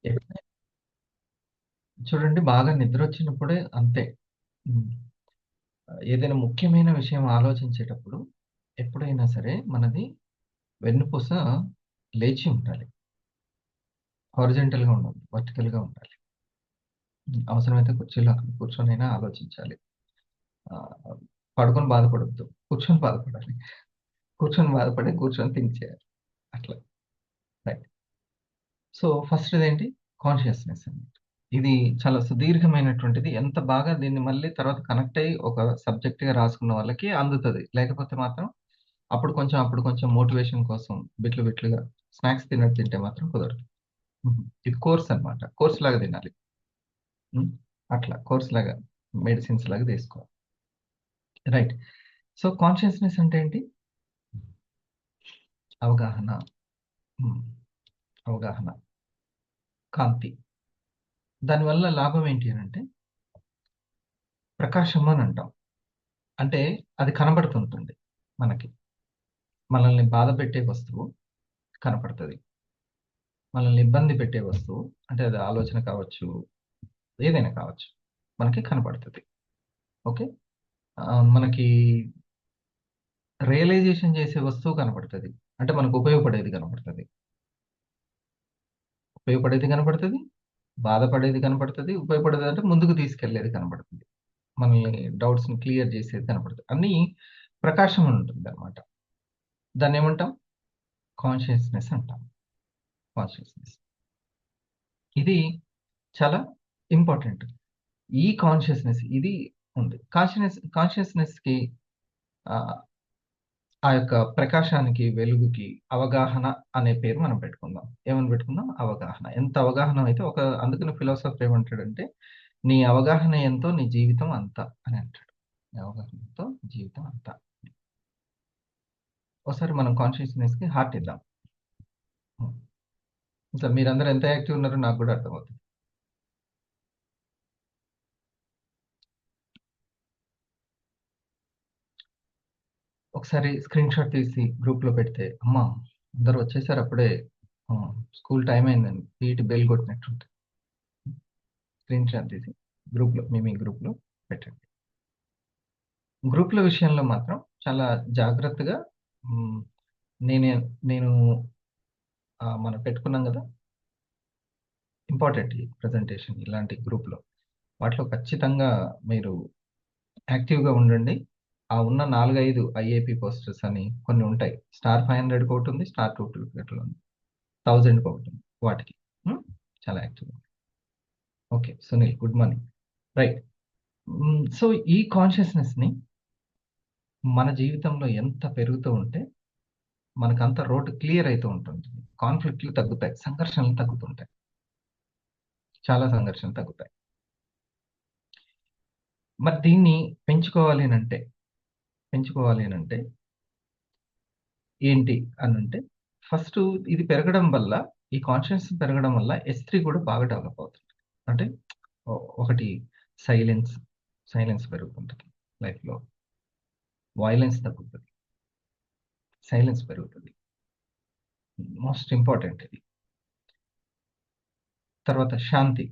ఎప్పుడై చూడండి బాగా నిద్రొచ్చినప్పుడే అంతే. హ్మ్. ఏదైనా ముఖ్యమైన విషయం ఆలోచించేటప్పుడు ఎప్పుడైనా సరే మనది వెన్నుపూస లేచి ఉండాలి. హారిజాంటల్‌గా ఉండదు. వర్టికల్‌గా ఉండాలి. అవసరమైతే కుర్చీలో కూర్చొనైనా ఆలోచించాలి. ఆహ్, పడుకొని బాధపడొద్దు. కూర్చొని బాధపడాలి. కూర్చొని థింక్ చేయాలి. అట్లా. రైట్. సో, ఫస్ట్‌దేంటి కాన్షియస్‌నెస్ అన్నమాట. ఇది చాలా సుదీర్ఘమైనటువంటిది. ఎంత బాగా దీన్ని మళ్ళీ తర్వాత కనెక్ట్ అయ్యి ఒక సబ్జెక్ట్‌గా రాసుకున్న వాళ్ళకి అందుతది. లేకపోతే మాత్రం అప్పుడు కొంచెం మోటివేషన్ కోసం బిట్లు బిట్లుగా స్నాక్స్ తిన్నట్టు తింటే మాత్రం కుదరదు. హుహు. ఇది కోర్స్ అన్నమాట. కోర్స్ లాగా తినాలి. హ్మ్. అట్లా కోర్స్ లాగా మెడిసిన్స్ లాగా తీసుకోవాలి. రైట్. సో, కాన్షియస్‌నెస్ అంటే ఏంటి? అవగాహన. హ్మ్. అవగాహన. కాంతి. దానివల్ల లాభం ఏంటి అనంటే ప్రకాశం అని అంటాం. అంటే అది కనబడుతుంటుంది మనకి. మనల్ని బాధపెట్టే వస్తువు కనపడతది. మనల్ని ఇబ్బంది పెట్టే వస్తువు అంటే అది ఆలోచన కావచ్చు, ఏదైనా కావచ్చు. మనకి కనపడతది. ఓకే. మనకి రియలైజేషన్ చేసే వస్తువు కనపడతది. అంటే మనకు ఉపయోగపడేది కనపడతది. ఉపయోగపడేది కనపడతది. బాధపడేది కనపడతది. ఉపయోగపడేదంటే ముందుకు తీసుకెళ్ళేది కనపడతది. మనల్ని డౌట్స్‌ని క్లియర్ చేసేది కనపడతది. అన్నీ ప్రకాశం ఉంటుందన్నమాట. దాన్నేమంటాం? కాన్షియస్‌నెస్ అంటాం. కాన్షియస్‌నెస్. ఇది చాలా ఇంపార్టెంట్. ఈ కాన్షియస్‌నెస్ ఇది ఉంది. కాన్షియస్‌నెస్‌కి ఆహ్, ఆ యొక్క ప్రకాశానికి, వెలుగుకి అవగాహన అనే పేరు మనం పెట్టుకుందాం. ఏమని పెట్టుకుందాం? అవగాహన. ఎంత అవగాహన అయితే అందుకని ఫిలాసఫర్ ఏమంటాడంటే, "నీ అవగాహన ఎంతో నీ జీవితం అంత" అని అంటాడు. నీ అవగాహనతో జీవితం అంతా. ఒకసారి మనం కాన్షియస్‌నెస్‌కి హార్ట్ ఇద్దాం. హ్మ్. ఇంకా మీరందరూ ఎంత యాక్టివ్ ఉన్నారో నాకు గూడా అర్థమవుతుంది. ఒకసారి స్క్రీన్ షాట్ తీసి గ్రూప్‌లో పెడితే, అమ్మా! అందరూ వచ్చేసారు అప్పుడే. స్కూల్ టైమ్ అయిందని పీటీ బెల్ కొట్టినట్టుంటది. స్క్రీన్ షాట్ తీసి మీ గ్రూప్‌లో పెట్టండి. గ్రూప్‌ల విషయంలో మాత్రం చాలా జాగ్రత్తగా హ్మ్. నేనే నేను మనం పెట్టుకున్నాం గదా! ఇంపార్టెంట్ ఈ ప్రెజెంటేషన్ ఇలాంటి గ్రూప్‌లో. వాటిలో ఖచ్చితంగా మీరు యాక్టివ్‌గా ఉండండి. ఆ ఉన్న 4, 5 ఐఏపీ పోస్టర్స్ అని కొన్ని ఉంటాయి. స్టార్ 500 ఒకటుంది. స్టార్ 250 ఉంది. 1000 ఒకటుంది. వాటికి. హ్మ్. చాలా యాక్టివ్‌గా. Okay. Sunil good morning. Right. So, ఈ కాన్షియస్‌నెస్‌ని మన జీవితంలో ఎంత పెరుగుతూ ఉంటే మనకంత రోడ్ క్లియర్ అయితూ ఉంటుంది. కాన్‌ఫ్లిక్ట్‌లు తగ్గుతాయి. సంఘర్షణలు తగ్గుతుంటాయి. చాలా సంఘర్షణలు తగ్గుతాయి. మరి దీన్ని పెంచుకోవాలి అనంటే ఏంటి అనంటే ఫస్టు ఇది పెరగడం వల్ల ఈ కాన్షియస్ పెరగడం వల్ల S3 కూడా బాగా డెవలప్ అవుతుంది. అంటే ఒకటి సైలెన్స్, సైలెన్స్ పెరుగుతుంటది లైఫ్‌లో. వయలెన్స్ తగ్గుతది. సైలెన్స్ పెరుగుతది. మోస్ట్ ఇంపార్టెంట్ ఇది. తర్వాత శాంతి.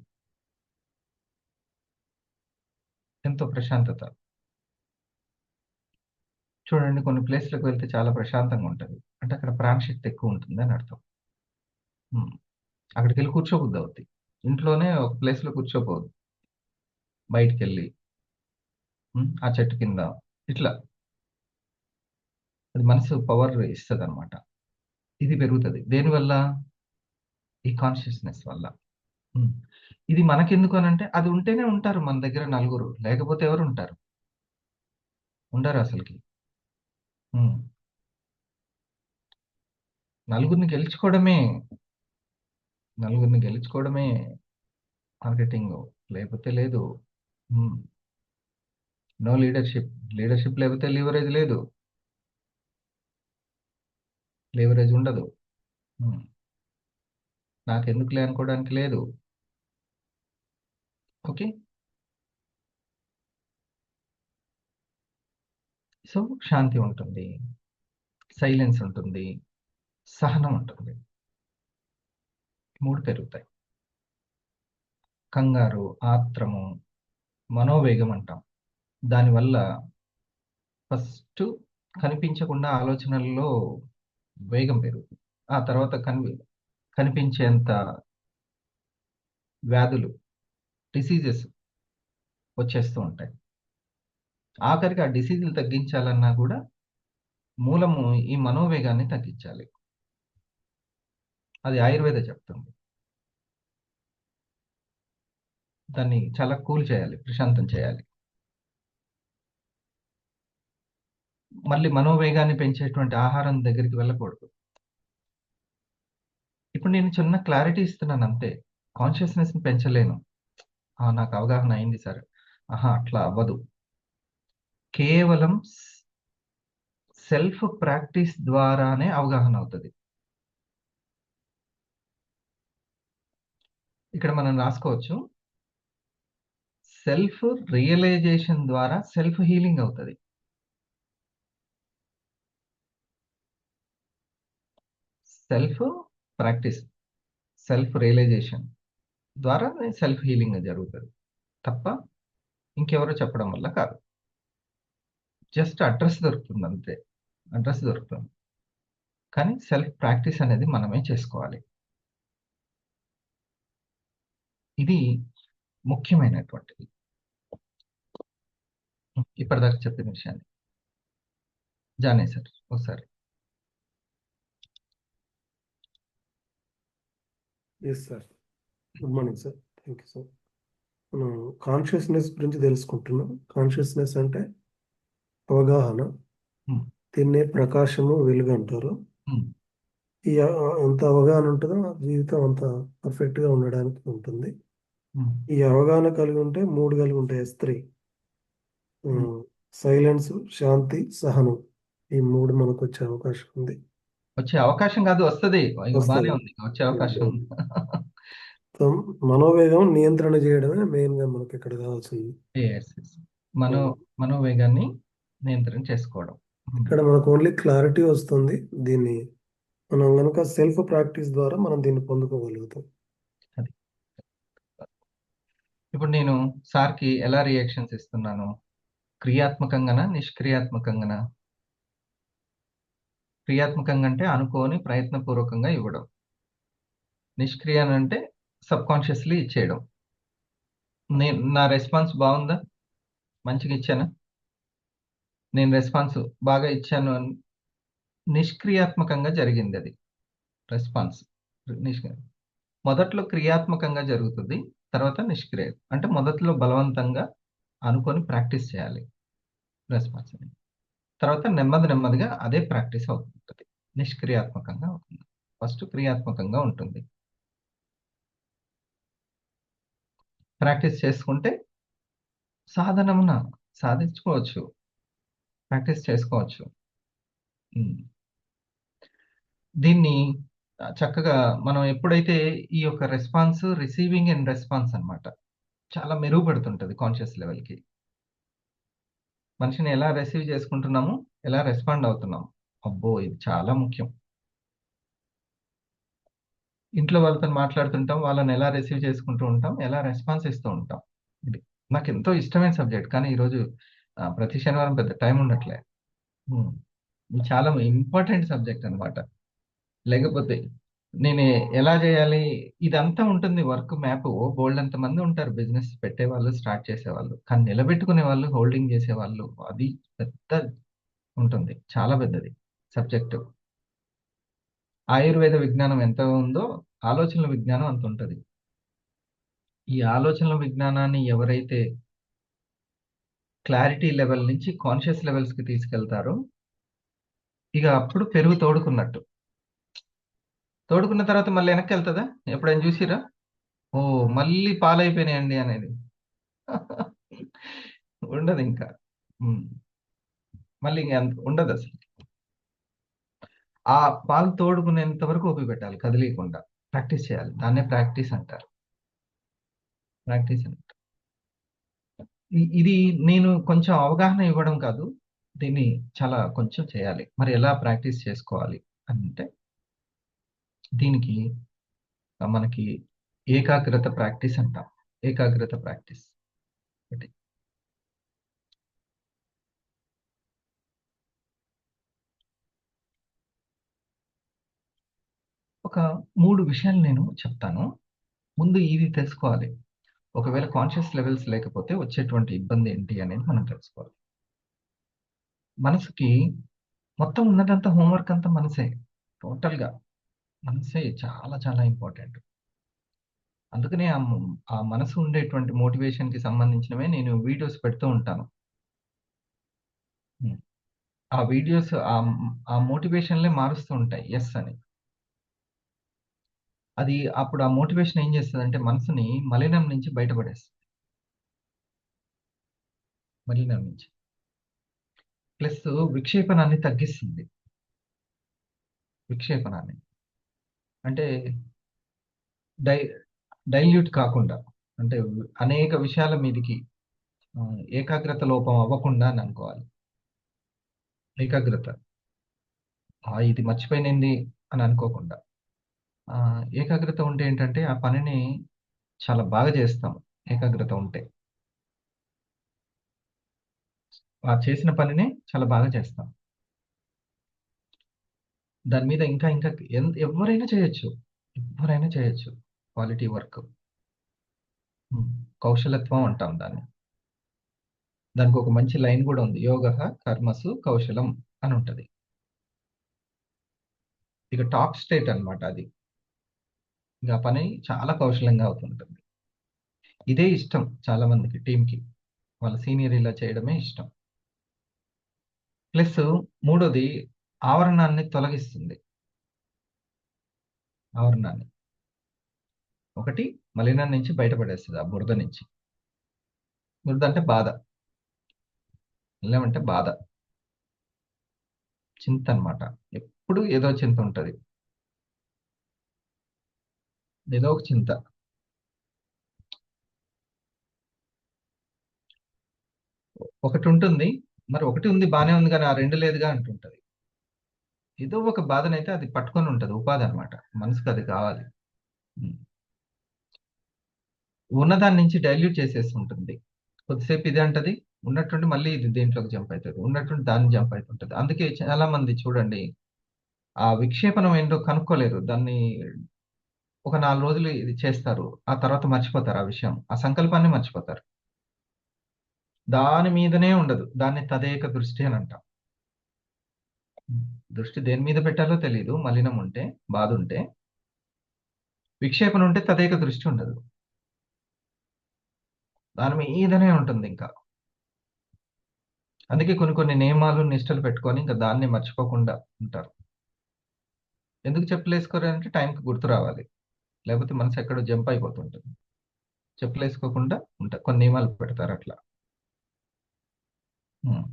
ఎంతో ప్రశాంతత. చూడండి కొన్ని ప్లేస్‌లకి వెళ్తే చాలా ప్రశాంతంగా ఉంటది. అంటే అక్కడ ప్రాణశక్తి ఎక్కువుంటుందని అర్థం. హ్మ్. అక్కడికెళ్లి కూర్చోబుద్దవుద్ది. ఇంట్లోనే ఒక ప్లేస్‌లో కూర్చోపోదు. బయటికెళ్ళి ఆ చెట్టు కింద ఇట్లా అది మనసు పవర్ ఇస్తదనమాట. ఇది పెరుగుతది. దేనివల్ల? ఈ కాన్షియస్‌నెస్ వల్ల. హ్మ్. ఇది మనకెందుకు అనంటే అది ఉంటేనే ఉంటారు మన దగ్గర నలుగురు. లేకపోతే ఎవరుంటారు? ఉండరసలకి. హ్మ్. నలుగురిని గెలుచుకోవడమే, నలుగురిని గెలుచుకోవడమే మార్కెటింగు. లేపోతే లేదు. హ్మ్. No leadership. లీడర్‌షిప్ లేపోతే లివరేజ్ లేదు. లివరేజ్ ఉండదు. హ్మ్. నాకెందుకులే అనుకోవడానికి లేదు. ఓకే. సో, శాంతి ఉంటుంది. సైలెన్స్ ఉంటుంది. సహనం ఉంటుంది. 3 పెరుగుతాయి. కంగారు, ఆత్రము, మనోవేగం అంటాం. దానివల్ల ఫస్ట్ కనిపించకుండా ఆలోచనల్లో వేగం పెరుగుతుంది. ఆ తర్వాత కనిపించేంత వ్యాధులు, డిసీజెస్ వచ్చేస్తూ ఉంటాయి. ఆఖరికి ఆ డిసీజులు తగ్గించాలన్నా కూడా మూలము ఈ మనోవేగాన్ని తగ్గించాలి. అది ఆయుర్వేద చెప్తుంది. దాన్ని చాలా కూల్ చేయాలి, ప్రశాంతం చేయాలి. మళ్ళీ మనోవేగాన్ని పెంచేటువంటి ఆహారం దగ్గరికి వెళ్ళకూడదు. ఇప్పుడు నేను చిన్న క్లారిటీ ఇస్తున్నాను అంతే. కాన్షియస్నెస్ని పెంచలేను. నాకు అవగాహన అయింది సార్. అట్లా అవ్వదు. కేవలం సెల్ఫ్ ప్రాక్టీస్ ద్వారానే అవగాహన అవుతుంది. ఇక్కడ మనం రాసుకోవచ్చు, సెల్ఫ్ రియలైజేషన్ ద్వారా సెల్ఫ్ హీలింగ్ అవుతుంది. సెల్ఫ్ ప్రాక్టీస్, సెల్ఫ్ రియలైజేషన్ ద్వారా సెల్ఫ్ హీలింగ్ జరుగుతుంది తప్ప ఇంకెవరో చెప్పడం వల్ల కాదు. జస్ట్ అడ్రస్ దొరుకుతుంది అంతే. అడ్రస్ దొరుకుతుంది. కానీ సెల్ఫ్ ప్రాక్టీస్ అనేది మనమే చేసుకోవాలి. ఇది ముఖ్యమైనటువంటిది. ఇప్పటిదాకా చెప్పిన విషయాన్ని జానే సార్ ఒకసారి. Yes sir. Good morning sir. Thank you sir. మనం కాన్షియస్నెస్ గురించి తెలుసుకుంటున్నాం. కాన్షియస్నెస్ అంటే అవగాహన. దీన్నే ప్రకాశము, వెలుగు అంటారు. ఈ ఎంత అవగాహన ఉంటుందో జీవితం అంత పర్ఫెక్ట్గా ఉండడానికి ఉంటుంది. ఈ అవగాహన కలిగి ఉంటే 3 కలిగి ఉంటాయి. S3 సైలెన్స్, శాంతి, సహనం. ఈ 3 మనకు వచ్చే అవకాశం ఉంది. వచ్చే అవకాశం కాదు, వస్తుంది. బాగానే ఉంది, వచ్చే అవకాశం ఉంది. మనోవేగం నియంత్రణ చేయడమే మెయిన్ గా మనకి ఇక్కడ కావాల్సింది. మనోవేగాన్ని నియంత్రణ చేసుకోవడం. ఇక్కడ మనకు ఓన్లీ క్లారిటీ వస్తుంది. దీన్ని మనం కనుక సెల్ఫ్ ప్రాక్టీస్ ద్వారా మనం దీన్ని పొందుకోగలుగుతాం. ఇప్పుడు నేను సార్కి ఎలా రియాక్షన్స్ ఇస్తున్నాను? క్రియాత్మకంగానా, నిష్క్రియాత్మకంగానా? క్రియాత్మకంగా అంటే అనుకోని ప్రయత్నపూర్వకంగా ఇవ్వడం. నిష్క్రియ అంటే సబ్ కాన్షియస్లీ ఇచ్చేయడం. నా రెస్పాన్స్ బాగుందా? మంచిగా ఇచ్చానా? నేను రెస్పాన్స్ బాగా ఇచ్చాను అని నిష్క్రియాత్మకంగా జరిగింది. అది రెస్పాన్స్. మొదట్లో క్రియాత్మకంగా జరుగుతుంది, తర్వాత నిష్క్రియ అంటే మొదట్లో బలవంతంగా అనుకొని ప్రాక్టీస్ చేయాలి రెస్పాన్స్. తర్వాత నెమ్మదిగా అదే ప్రాక్టీస్ అవుతుంది, నిష్క్రియాత్మకంగా అవుతుంది. ఫస్ట్ క్రియాత్మకంగా ఉంటుంది. ప్రాక్టీస్ చేసుకుంటే సాధనమున సాధించుకోవచ్చు, ప్రాక్టీస్ చేసుకోవచ్చు. దీన్ని చక్కగా మనం ఎప్పుడైతే ఈ యొక్క రెస్పాన్స్, రిసీవింగ్ అండ్ రెస్పాన్స్ అన్నమాట, చాలా మెరుగుపడుతుంటుంది కాన్షియస్ లెవెల్కి. మనిషిని ఎలా రిసీవ్ చేసుకుంటున్నాము, ఎలా రెస్పాండ్ అవుతున్నాము, అబ్బో ఇది చాలా ముఖ్యం. ఇంట్లో వాళ్ళతో మాట్లాడుతుంటాం, వాళ్ళని ఎలా రిసీవ్ చేసుకుంటూ ఉంటాం, ఎలా రెస్పాన్స్ ఇస్తూ ఉంటాం. ఇది నాకు ఎంతో ఇష్టమైన సబ్జెక్ట్, కానీ ఈరోజు ప్రతి శనివారం పెద్ద టైం ఉండట్లే. ఇది చాలా ఇంపార్టెంట్ సబ్జెక్ట్ అనమాట. లేకపోతే నేను ఎలా చేయాలి, ఇదంతా ఉంటుంది వర్క్ మ్యాప్. బోల్డ్ అంత మంది ఉంటారు, బిజినెస్ పెట్టేవాళ్ళు, స్టార్ట్ చేసేవాళ్ళు, కానీ నిలబెట్టుకునే వాళ్ళు, హోల్డింగ్ చేసేవాళ్ళు, అది పెద్ద ఉంటుంది, చాలా పెద్దది సబ్జెక్టు. ఆయుర్వేద విజ్ఞానం ఎంత ఉందో ఆలోచనల విజ్ఞానం అంత ఉంటుంది. ఈ ఆలోచనల విజ్ఞానాన్ని ఎవరైతే క్లారిటీ లెవెల్ నుంచి కాన్షియస్ లెవెల్స్కి తీసుకెళ్తారో, ఇక అప్పుడు పెరుగు తోడుకున్నట్టు. తోడుకున్న తర్వాత మళ్ళీ వెనక్కి వెళ్తుందా? ఎప్పుడైనా చూసిరా? ఓ మళ్ళీ పాలైపోయినాయండి అనేది ఉండదు ఇంకా. మళ్ళీ ఇంకా ఉండదు అసలు. ఆ పాలు తోడుకునేంత వరకు ఓపిక పెట్టాలి, కదిలీయకుండా ప్రాక్టీస్ చేయాలి. దాన్నే ప్రాక్టీస్ అంటారు. ప్రాక్టీస్ అంటారు. ఇది నేను కొంచెం అవగాహన ఇవ్వడం కాదు, దీన్ని చాలా కొంచెం చేయాలి. మరి ఎలా ప్రాక్టీస్ చేసుకోవాలి అంటే, దీనికి మనకి ఏకాగ్రత ప్రాక్టీస్ అంటాం. ఏకాగ్రత ప్రాక్టీస్ ఒకటి. ఒక 3 విషయాలు నేను చెప్తాను. ముందు ఇది తెలుసుకోవాలి. ఒకవేళ కాన్షియస్ లెవెల్స్ లేకపోతే వచ్చేటువంటి ఇబ్బంది ఏంటి అనేది మనం తెలుసుకోవాలి. మనసుకి మొత్తం ఉన్నదంతా హోంవర్క్ అంతా మనసే. టోటల్‌గా. మనసే చాలా చాలా ఇంపార్టెంట్. అందుకనే ఆ మనసు ఉండేటువంటి మోటివేషన్‌కి సంబంధించినవే నేను వీడియోస్ పెడుతూ ఉంటాను. హ్మ్. ఆ వీడియోస్ ఆ మోటివేషన్‌లే మారుస్తూ ఉంటాయి. యెస్ అని. అది అప్పుడు ఆ మోటివేషన్ ఏం చేస్తదంటే మనసుని మలినం నుంచి బయటపడేస్తది. మలినం నుంచి. ప్లస్ విక్షేపణాన్ని తగ్గిస్తుంది. విక్షేపణాన్ని. అంటే డై డైల్యూట్ కాకుండా. అంటే అనేక విషయాల మీదకి ఏకాగ్రత లోపం అవ్వకుండా అని అనుకోవాలి. ఏకాగ్రత. ఇది మర్చిపోయినంది అని అనుకోకుండా. ఏకాగ్రత ఉంటే ఏంటంటే ఆ పనిని చాలా బాగా చేస్తాం. ఏకాగ్రత ఉంటే. ఆ చేసిన పనిని చాలా బాగా చేస్తాం. దాని మీద ఇంకా ఇంకా ఎవ్వరైనా చేయొచ్చు. ఎవ్వరైనా చేయొచ్చు. Quality work. హ్మ్. కౌశలత్వం అంటాం దాన్ని. దానికొక మంచి లైన్ గూడా ఉంది. యోగః కర్మసు కౌశలం అని ఉంటది. ఇక టాప్ స్టేట్ అన్నమాట అది. ఇక ఆ పని చాలా కౌశలంగా అవుతుంటుంది. ఇదే ఇష్టం చాలా మందికి టీమ్‌కి. వాళ్ళ సీనియర్ ఇలా చేయడమే ఇష్టం. ప్లస్ మూడోది ఆవరణాన్ని తొలగిస్తుంది. ఆవరణాన్ని. ఒకటి మలినం నుంచి బయటపడేస్తది. ఆ బురద నుంచి. బురద అంటే బాధ. మలినం అంటే బాధ. చింతనమాట. ఎప్పుడు ఏదో చింత ఉంటది. ఏదో ఒక చింత. ఒకటుంటుంది. మరి ఒకటి ఉంది బానే ఉంది గానీ, ఆ 2 లేదుగా అంటుంటది. ఏదో ఒక బాధనైతే అది పట్టుకొని ఉంటది. ఉపాధనమాట. మనసుకది కావాలి. హ్మ్. ఉన్నదాని నుంచి డైల్యూట్ చేసేస్తుంటుంది. కొద్దిసేపు ఇదే అంటది. ఉన్నట్టుండి మళ్ళీ ఇది దేంట్లోకి జంప్ అయితది. ఉన్నట్టుండి దానికి జంప్ అయితుంటది. అందుకే చాలా మంది చూడండి, ఆ విక్షేపణం ఏంటో కనుక్కోలేరు. దాన్ని ఒక 4 రోజులు ఇది చేస్తారు. ఆ తర్వాత మర్చిపోతారు ఆ విషయం. ఆ సంకల్పాన్ని మర్చిపోతారు. దాని మీదనే ఉండదు. దాన్ని తదేక దృష్టి అని అంటాం. హ్మ్. దృష్టి దేని మీద పెట్టాలో తెలీదు. మలినం ఉంటే, బాధుంటే. విక్షేపణ ఉంటే తదేక దృష్టి ఉండదు. దాని మీదనే ఉంటుందింక. అందుకే కొన్ని కొన్ని నియమాలు, నిష్టలు పెట్టుకొని ఇంక దాన్ని మర్చిపోకుండా ఉంటారు. ఎందుకు చెప్పులేసుకోరంటే టైంకి గుర్తు రావాలి. లేకపోతే మనసు ఎక్కడో జంప్ అయిపోతుంటది. చెప్పులేసుకోకుండా కొన్ని నియమాలు పెడతారట్లా. హ్మ్.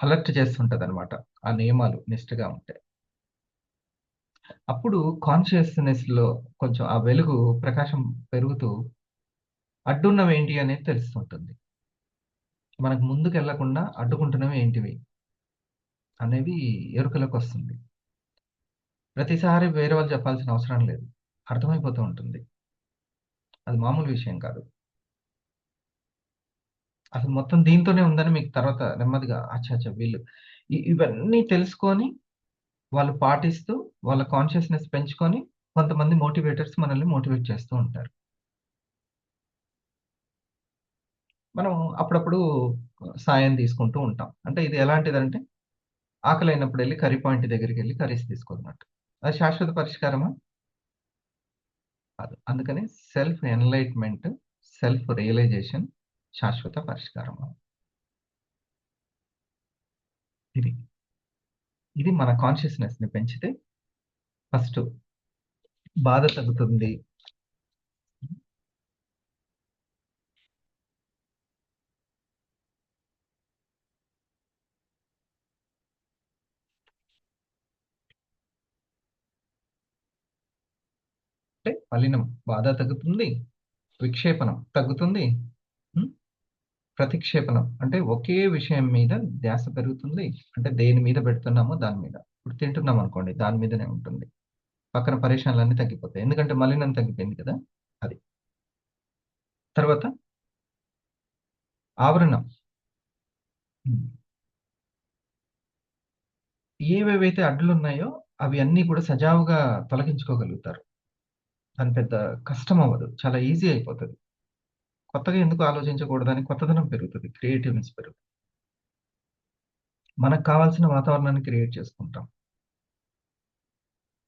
అలర్ట్ చేస్తుంటదనమాట. ఆ నియమాలు నిష్టగా ఉంటే. అప్పుడు కాన్షియస్‌నెస్‌లో కొంచెం ఆ వెలుగు, ప్రకాశం పెరుగుతూ అడ్డున్నవేంటి అనేది తెలుస్తుంటుంది. మనకు ముందుకెళ్ళకుండా అడ్డుకుంటున్నవి ఏంటివి అనేవి ఎరుకలోకొస్తుంది. ప్రతిసారి వేరే వాళ్ళు చెప్పాల్సిన అవసరం లేదు. అర్థమైపోతూ ఉంటుంది. అది మామూలు విషయం కాదు. అసలు మొత్తం దీంతోనే ఉందని మీకు తర్వాత నెమ్మదిగా అచ్చచ్చ! వీళ్ళు ఇవన్నీ తెలుసుకొని వాళ్ళు పాటిస్తూ వాళ్ళ కాన్షియస్‌నెస్ పెంచుకొని కొంతమంది మోటివేటర్స్ మనల్ని మోటివేట్ చేస్తూ ఉంటారు. మనం అప్పుడప్పుడు సాయం తీసుకుంటూ ఉంటాం. అంటే ఇది ఎలాంటిదంటే ఆకలైనప్పుడెళ్లి కర్రీ పాయింట్ దగ్గరికెళ్లి కర్రీస్ తీసుకోన్నట్టు. అది శాశ్వత పరిష్కారమా? కాదు. అందుకని సెల్ఫ్ ఎన్‌లైట్‌మెంట్, సెల్ఫ్ రియలైజేషన్ శాశ్వత పరిష్కారము. ఇది. ఇది మన కాన్షియస్‌నెస్‌ని పెంచితే ఫస్టు బాధ తగ్గుతుంది. అంటే మలినం బాధ తగ్గుతుంది. విక్షేపణం తగ్గుతుంది. హ్మ్. ప్రతిక్షేపణం అంటే ఒకే విషయం మీద ధ్యాస పెరుగుతుంది. అంటే దేని మీద పెడుతున్నామో దాని మీద. ఇప్పుడు తింటున్నామనుకోండి దాని మీదనే ఉంటుంది. పక్కన పరేషాన్‌లన్నీ తగ్గిపోతాయి. ఎందుకంటే మలినం తగ్గిపోయింది కదా! అది. తర్వాత ఆవరణం. హ్మ్. ఏవేవైతే అడ్డులున్నాయో అవి అన్నీ కూడా సజావుగా తొలగించుకోగలుగుతారు. దాని పెద్ద కష్టం అవ్వదు. చాలా ఈజీ అయిపోతది. కొత్తగా ఎందుకు ఆలోచించకూడదని కొత్తదనం పెరుగుతది. క్రియేటివ్‌నెస్ పెరుగుతది. మనకు కావాల్సిన వాతావరణాన్ని క్రియేట్ చేసుకుంటాం.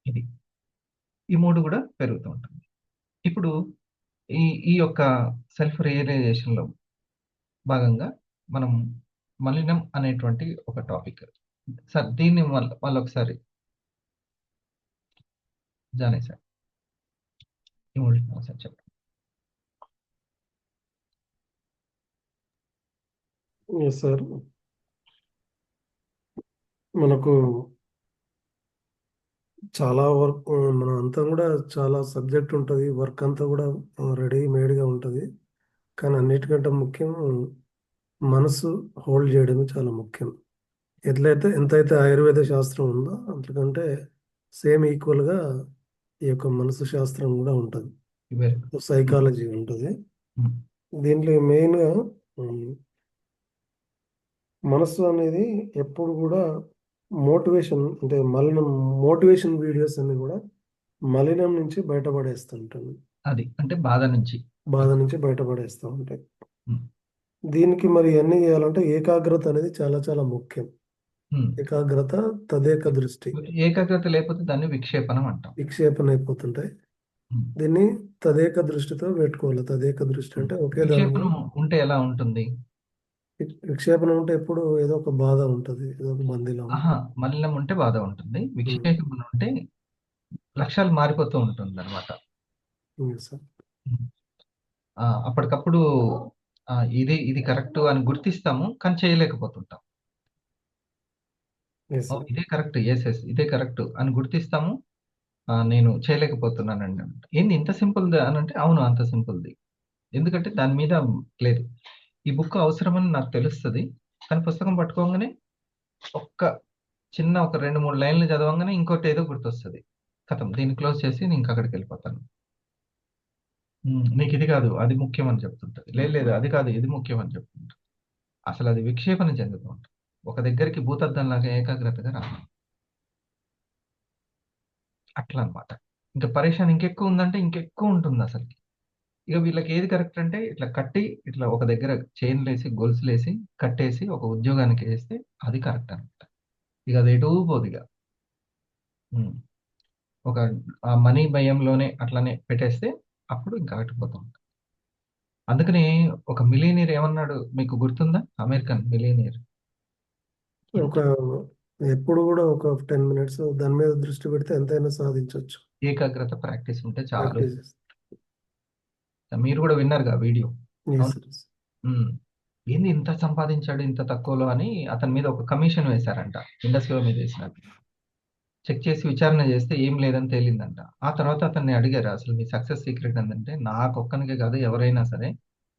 ఇది. ఈ 3 గూడా పెరుగుతూ ఉంటుంది. ఇప్పుడు ఈ ఈ యొక్క సెల్ఫ్ రియలైజేషన్‌లో భాగంగా మనం మలినం అనేటువంటి ఒక టాపిక్. సార్ దీన్ని మళ్ళొకసారి జానీ సార్. ఈ మూడిటిని ఒకసారి చెప్పండి. Yes sir. మనకు చాలా వర్క్ మనం అంతా కూడా చాలా సబ్జెక్ట్ ఉంటుంది. వర్క్ అంతా కూడా రెడీ మేడ్గా ఉంటుంది. కానీ అన్నిటికంటే ముఖ్యం మనసు హోల్డ్ చేయడమే చాలా ముఖ్యం. ఎంతైతే ఆయుర్వేద శాస్త్రం ఉందో అంతకంటే సేమ్ ఈక్వల్గా ఈ యొక్క మనసు శాస్త్రం కూడా ఉంటుంది. Very good. సైకాలజీ ఉంటుంది. హ్మ్. దీంట్లో మెయిన్గా మనసు అనేది ఎప్పుడు కూడా మోటివేషన్ అంటే మోటివేషన్ వీడియోస్ అన్ని కూడా మలినం నుంచి బయటపడేస్తుంటుంది. అది. అంటే బాధ నుంచి. బాధ నుంచి బయటపడేస్తూ ఉంటాయి. హ్మ్. దీనికి మరి అన్ని చేయాలంటే ఏకాగ్రత అనేది చాలా చాలా ముఖ్యం. హ్మ్. ఏకాగ్రత, తదేక దృష్టి, ఏకాగ్రత లేకపోతే దాన్ని విక్షేపణం అంటాం. విక్షేపణ అయిపోతుంటాయి. హ్మ్. దీన్ని తదేక దృష్టితో పెట్టుకోవాలి. తదేక దృష్టి హ్మ్. అంటే ఒకే దాని మీద. విక్షేపణం ఉంటే ఎలా ఉంటుంది? విక్షేపణ ఉంటే ఎప్పుడు ఏదో ఒక బాధ ఉంటుంది, ఏదో ఒక బందీలో అహా! ఉంటుంది. మలినం ఉంటే బాధ ఉంటుంది. విక్షేపణం ఉంటే లక్ష్యాలు మారిపోతూ ఉంటుందన్నమాట. సార్. హ్మ్. అప్పటికప్పుడు ఇది కరెక్టు అని గుర్తిస్తాము. కానీ చేయలేకపోతుంటాం. Yes sir. ఇదే కరెక్ట్. యెస్. ఇదే కరెక్ట్ అని గుర్తిస్తాము. నేను చేయలేకపోతున్నానండి. ఏంది ఇంత సింపుల్‌దా అనంటే, అవును అంత సింపుల్‌ది. ఎందుకంటే దాని మీద లేదు. ఈ బుక్ అవసరమని నాకు తెలుస్తది. కానీ పుస్తకం పట్టుకోంగానే ఒక్క ఒక 2, 3 లైన్‌లు చదవంగానే ఇంకోటేదో గుర్తొస్తది. ఖతం. దీన్ని క్లోజ్ చేసి నేను ఇంకక్కడికెళ్ళిపోతాను. నీకిది కాదు, అది ముఖ్యం అని చెప్తుంటది. లేదు అది కాదు, ఇది ముఖ్యం అని చెప్తుంటది. అసలది విక్షేపణ చెందుతూ ఉంటది. ఒక దగ్గరికి భూతద్దంలాగా ఏకాగ్రతగా రాదు. అట్లనమాట. ఇంక పరేషాన్ ఇంకెక్కువుందంటే ఇంకెక్కువుంటుందసలకి. ఇక వీళ్ళకి ఏది కరెక్ట్ అంటే ఇట్లా కట్టి, ఇట్లా ఒక దగ్గర చైన్‌లేసి, గొలుసులేసి, కట్టేసి ఒక ఉద్యోగానికి ఏస్తే అది కరెక్ట్ అనమాట. ఇక అది ఎటూ పోదిగ. హ్మ్. ఒక మనీ భయంలోనే అట్లనే పెట్టేస్తే అప్పుడు ఇంకా అటుపోతాం. అందుకని ఒక మిలియనీర్ ఏమన్నాడు మీకు గుర్తుందా? American millionaire. ఎంత ఒక ఎప్పుడు కూడా ఒక 10 మినిట్స్ దాని మీద దృష్టి పెడితే ఎంతైనా సాధించొచ్చు. ఏకాగ్రత ప్రాక్టీస్ ఉంటే చాలు. ప్రాక్టీస్ చేస్తే. మీరు గూడా విన్నారుగా వీడియో. ఎస్ అవును. సార్. హ్మ్. ఏంది ఇంత సంపాదించాడు ఇంత తక్కువలో అని అతని మీద ఒక కమిషన్ వేశారంట. ఇండస్‌లో మీద ఏసినారు. చెక్ చేసి విచారణ చేస్తే ఏం లేదని తేలిందంట. ఆ తర్వాత అతన్ని అడిగారు అసలు మీ సక్సెస్ సీక్రెట్ ఏందంటే, నాకొక్కనికే కాదు ఎవరైనా సరే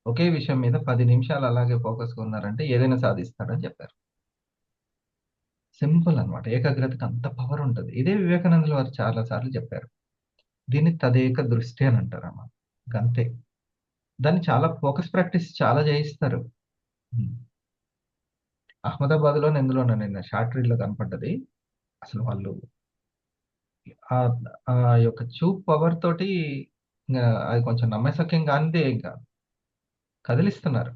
ఒకే విషయం మీద 10 నిమిషాలు అలాగే ఫోకస్‌గా ఉన్నారంటే ఏదైనా సాధిస్తారని చెప్పారు. సింపుల్ అన్నమాట. ఏకాగ్రతకు అంత పవర్ ఉంటది. ఇదే వివేకానందుల వారు చాలా సార్లు చెప్పారు. దీన్ని తదేక దృష్టి అని అంటారన్నమాట. ఇంకంతే. దాన్ని చాలా ఫోకస్ ప్రాక్టీస్ చాలా చేయిస్తారు. హ్మ్. అహ్మదాబాద్‌లోనో ఎందులోనో నిన్న షార్ట్ రీల్‌లో కనపడ్డది. అసలు వాళ్ళు ఆహ్, ఆ యొక్క చూపు పవర్ తోటి అది కొంచెం నమ్మశక్యం కానిదే ఏం కాదు. కదిలిస్తున్నారు.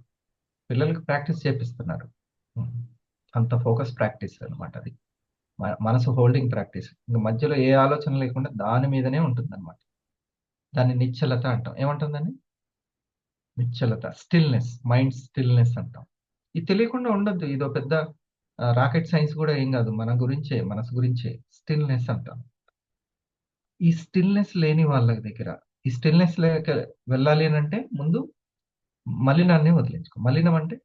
పిల్లలకి ప్రాక్టీస్ చేపిస్తున్నారు. హ్మ్. అంత ఫోకస్ ప్రాక్టీస్ అన్నమాట అది. మనసు హోల్డింగ్ ప్రాక్టీస్. ఇంక మధ్యలో ఏ ఆలోచన లేకుండా దాని మీదనే ఉంటుందన్నమాట. దాన్ని నిశ్చలత అంటాం. ఏమంటాం దాన్ని? నిశ్చలత. స్టిల్‌నెస్. మైండ్ స్టిల్‌నెస్ అంటాం. ఇది తెలియకుండా ఉండొద్దు. ఇదో పెద్ద రాకెట్ సైన్స్ గూడా ఏం గాదు. మన గురించే, మనసు గురించే. స్టిల్‌నెస్ అంటాం. ఈ స్టిల్‌నెస్ లేని వాళ్ళ దగ్గర, ఈ స్టిల్‌నెస్ లేక వెళ్ళాలి అనంటే ముందు మలినాన్ని వదిలించుకో. మలినం అంటే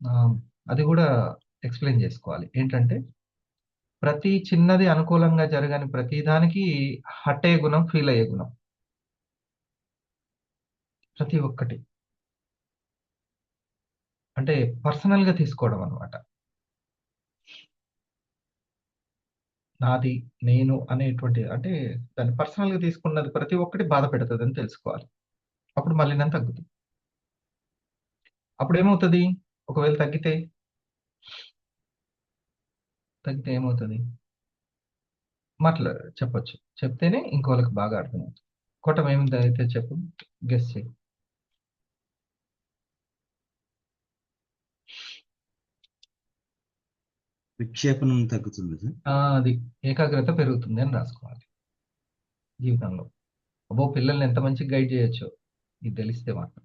ఆహ్, అది గూడా ఎక్స్‌ప్లెయిన్ జేసుకోవాలి. ఏంటంటే ప్రతి చిన్నది అనుకూలంగా జరగని ప్రతి దానికి హర్ట్ అయ్యే గుణం, ఫీల్ అయ్యే గుణం. ప్రతి ఒక్కటి. అంటే పర్సనల్‌గా తీసుకోవడం అన్నమాట. నాది, నేను అనేటువంటి అంటే దాన్ని పర్సనల్‌గా తీసుకున్నది ప్రతి ఒక్కటి బాధ పెడతదని తెలుసుకోవాలి. అప్పుడు మలినం తగ్గుతుంది. అప్పుడు ఏమవుతుంది? ఒకవేళ తగ్గితే తగ్గితే ఏమవుతుంది? చెప్పొచ్చు. చెప్తేనే ఇంకోళ్ళకి బాగా అర్థమవుతుంది. కొట్టం ఏమిటి అయితే చెప్పు, గెస్ చేయి. విక్షేపణం తగ్గుతుంది సార్. అది ఏకాగ్రత పెరుగుతుంది అని రాసుకోవాలి జీవితంలో. అబ్బో, పిల్లల్ని ఎంత మంచిగా గైడ్ చేయొచ్చో ఇది తెలిస్తే మాత్రం.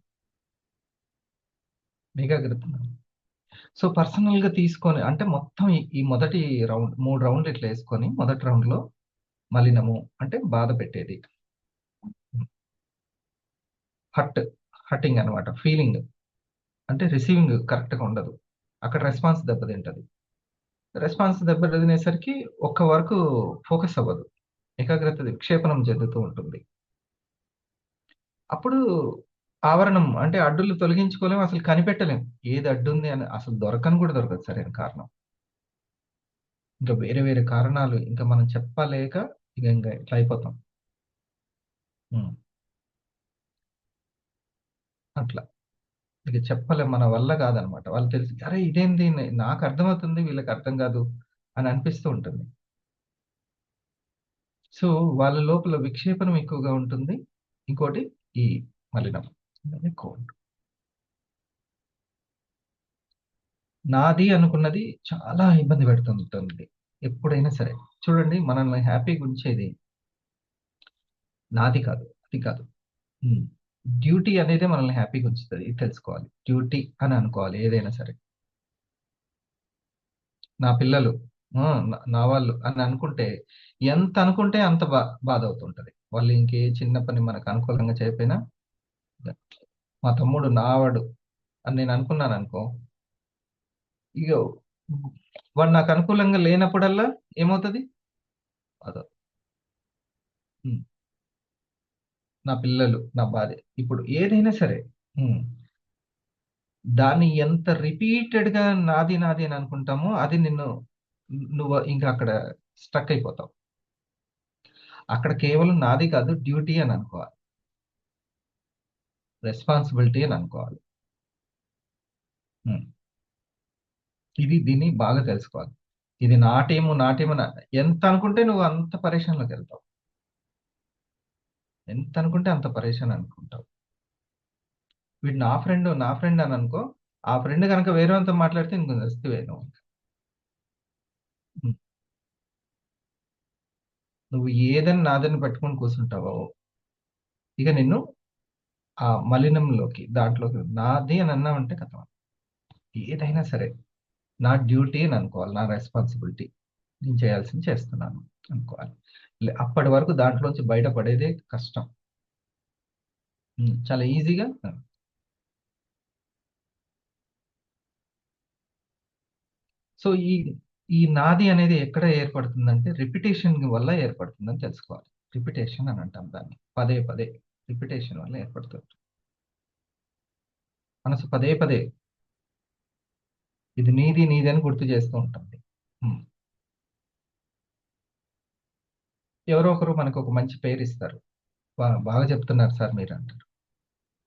ఏకాగ్రత. సో పర్సనల్ గా తీసుకొని అంటే మొత్తం ఈ మొదటి రౌండ్ 3 రౌండ్లు ఇట్లా వేసుకొని, మొదటి రౌండ్ లో మలినము అంటే బాధ పెట్టేది, హట్టింగ్ అన్నమాట. ఫీలింగ్ అంటే రిసీవింగ్ కరెక్ట్ గా ఉండదు, అక్కడ రెస్పాన్స్ దెబ్బతింటది. రెస్పాన్స్ దెబ్బతినేసరికి ఒక్క వరకు ఫోకస్ అవ్వదు, ఏకాగ్రత విక్షేపణం చెందుతూ ఉంటుంది. అప్పుడు ఆవరణం అంటే అడ్డులు తొలగించుకోలేము, అసలు కనిపెట్టలేం ఏది అడ్డు ఉంది అని. అసలు దొరకని కూడా దొరకదు సరైన కారణం. ఇంకా వేరే వేరే కారణాలు ఇంకా మనం చెప్పలేక ఇంకా ఇట్లా అయిపోతాం. ఉమ్, అట్లా ఇక చెప్పలేం, మన వల్ల కాదనమాట. వాళ్ళు తెలిసి అరే ఇదేంది నాకు అర్థమవుతుంది వీళ్ళకి అర్థం కాదు అని అనిపిస్తూ ఉంటుంది. సో వాళ్ళ లోపల విక్షేపణం ఎక్కువగా ఉంటుంది. ఇంకోటి ఈ మలినం అనేది ఎక్కువ ఉంటుంది. నాది అనుకున్నది చాలా ఇబ్బంది పెడుతుంటుంది ఎప్పుడైనా సరే. చూడండి, మనల్ని హ్యాపీగా ఉంచేది నాది కాదు, అది కాదు. డ్యూటీ అనేది మనల్ని హ్యాపీగా ఉంచుతుంది, ఇది తెలుసుకోవాలి. డ్యూటీ అని అనుకోవాలి ఏదైనా సరే. నా పిల్లలు, నా వాళ్ళు అని అనుకుంటే, ఎంత అనుకుంటే అంత బాధ అవుతుంటది. వాళ్ళు ఇంకే చిన్న పని మనకు అనుకూలంగా చేయకపోయినా, మా తమ్ముడు నావాడు అని నేను అనుకున్నాను అనుకో, ఇక వాడు నాకు అనుకూలంగా లేనప్పుడల్లా ఏమవుతుంది? అదో నా పిల్లలు, నా భార్య, ఇప్పుడు ఏదైనా సరే దాన్ని ఎంత రిపీటెడ్ గా నాది నాది అని అనుకుంటామో అది నువ్వు ఇంకా అక్కడ స్ట్రక్ అయిపోతావు. అక్కడ కేవలం నాది కాదు, డ్యూటీ అని అనుకోవాలి, రెస్పాన్సిబిలిటీ అని అనుకోవాలి. దీన్ని బాగా తెలుసుకోవాలి. ఇది నా టీము ఎంత అనుకుంటే నువ్వు అంత పరేషాన్లోకి వెళ్తావు, ఎంత అనుకుంటే అంత పరేషాన్ అనుకుంటావు. వీడు నా ఫ్రెండ్ అని అనుకో, ఆ ఫ్రెండ్ కనుక వేరేవంతో మాట్లాడితే ఇంకొంచెం వస్తే నువ్వు ఏదని నాదని పెట్టుకొని కూర్చుంటావో ఇక నిన్ను ఆ మలినంలోకి దాంట్లోకి నాది అని అన్నావంటే కథ. ఏదైనా సరే నా డ్యూటీ అని అనుకోవాలి, నా రెస్పాన్సిబిలిటీ, నేను చేయాల్సింది చేస్తున్నాను అనుకోవాలి. అప్పటి వరకు దాంట్లోంచి బయటపడేదే కష్టం. చాలా ఈజీగా. సో ఈ నాది అనేది ఎక్కడ ఏర్పడుతుందంటే రిపిటేషన్ వల్ల ఏర్పడుతుందని తెలుసుకోవాలి. రిపిటేషన్ అని అంటాం దాన్ని, పదే పదే రిపిటేషన్ వల్ల ఏర్పడుతుంది. మనసు పదే పదే ఇది నీది నీది అని గుర్తు చేస్తూ ఉంటుంది. ఎవరో ఒకరు మనకు ఒక మంచి పేరు ఇస్తారు, బాగా చెప్తున్నారు సార్ మీరు అంటారు.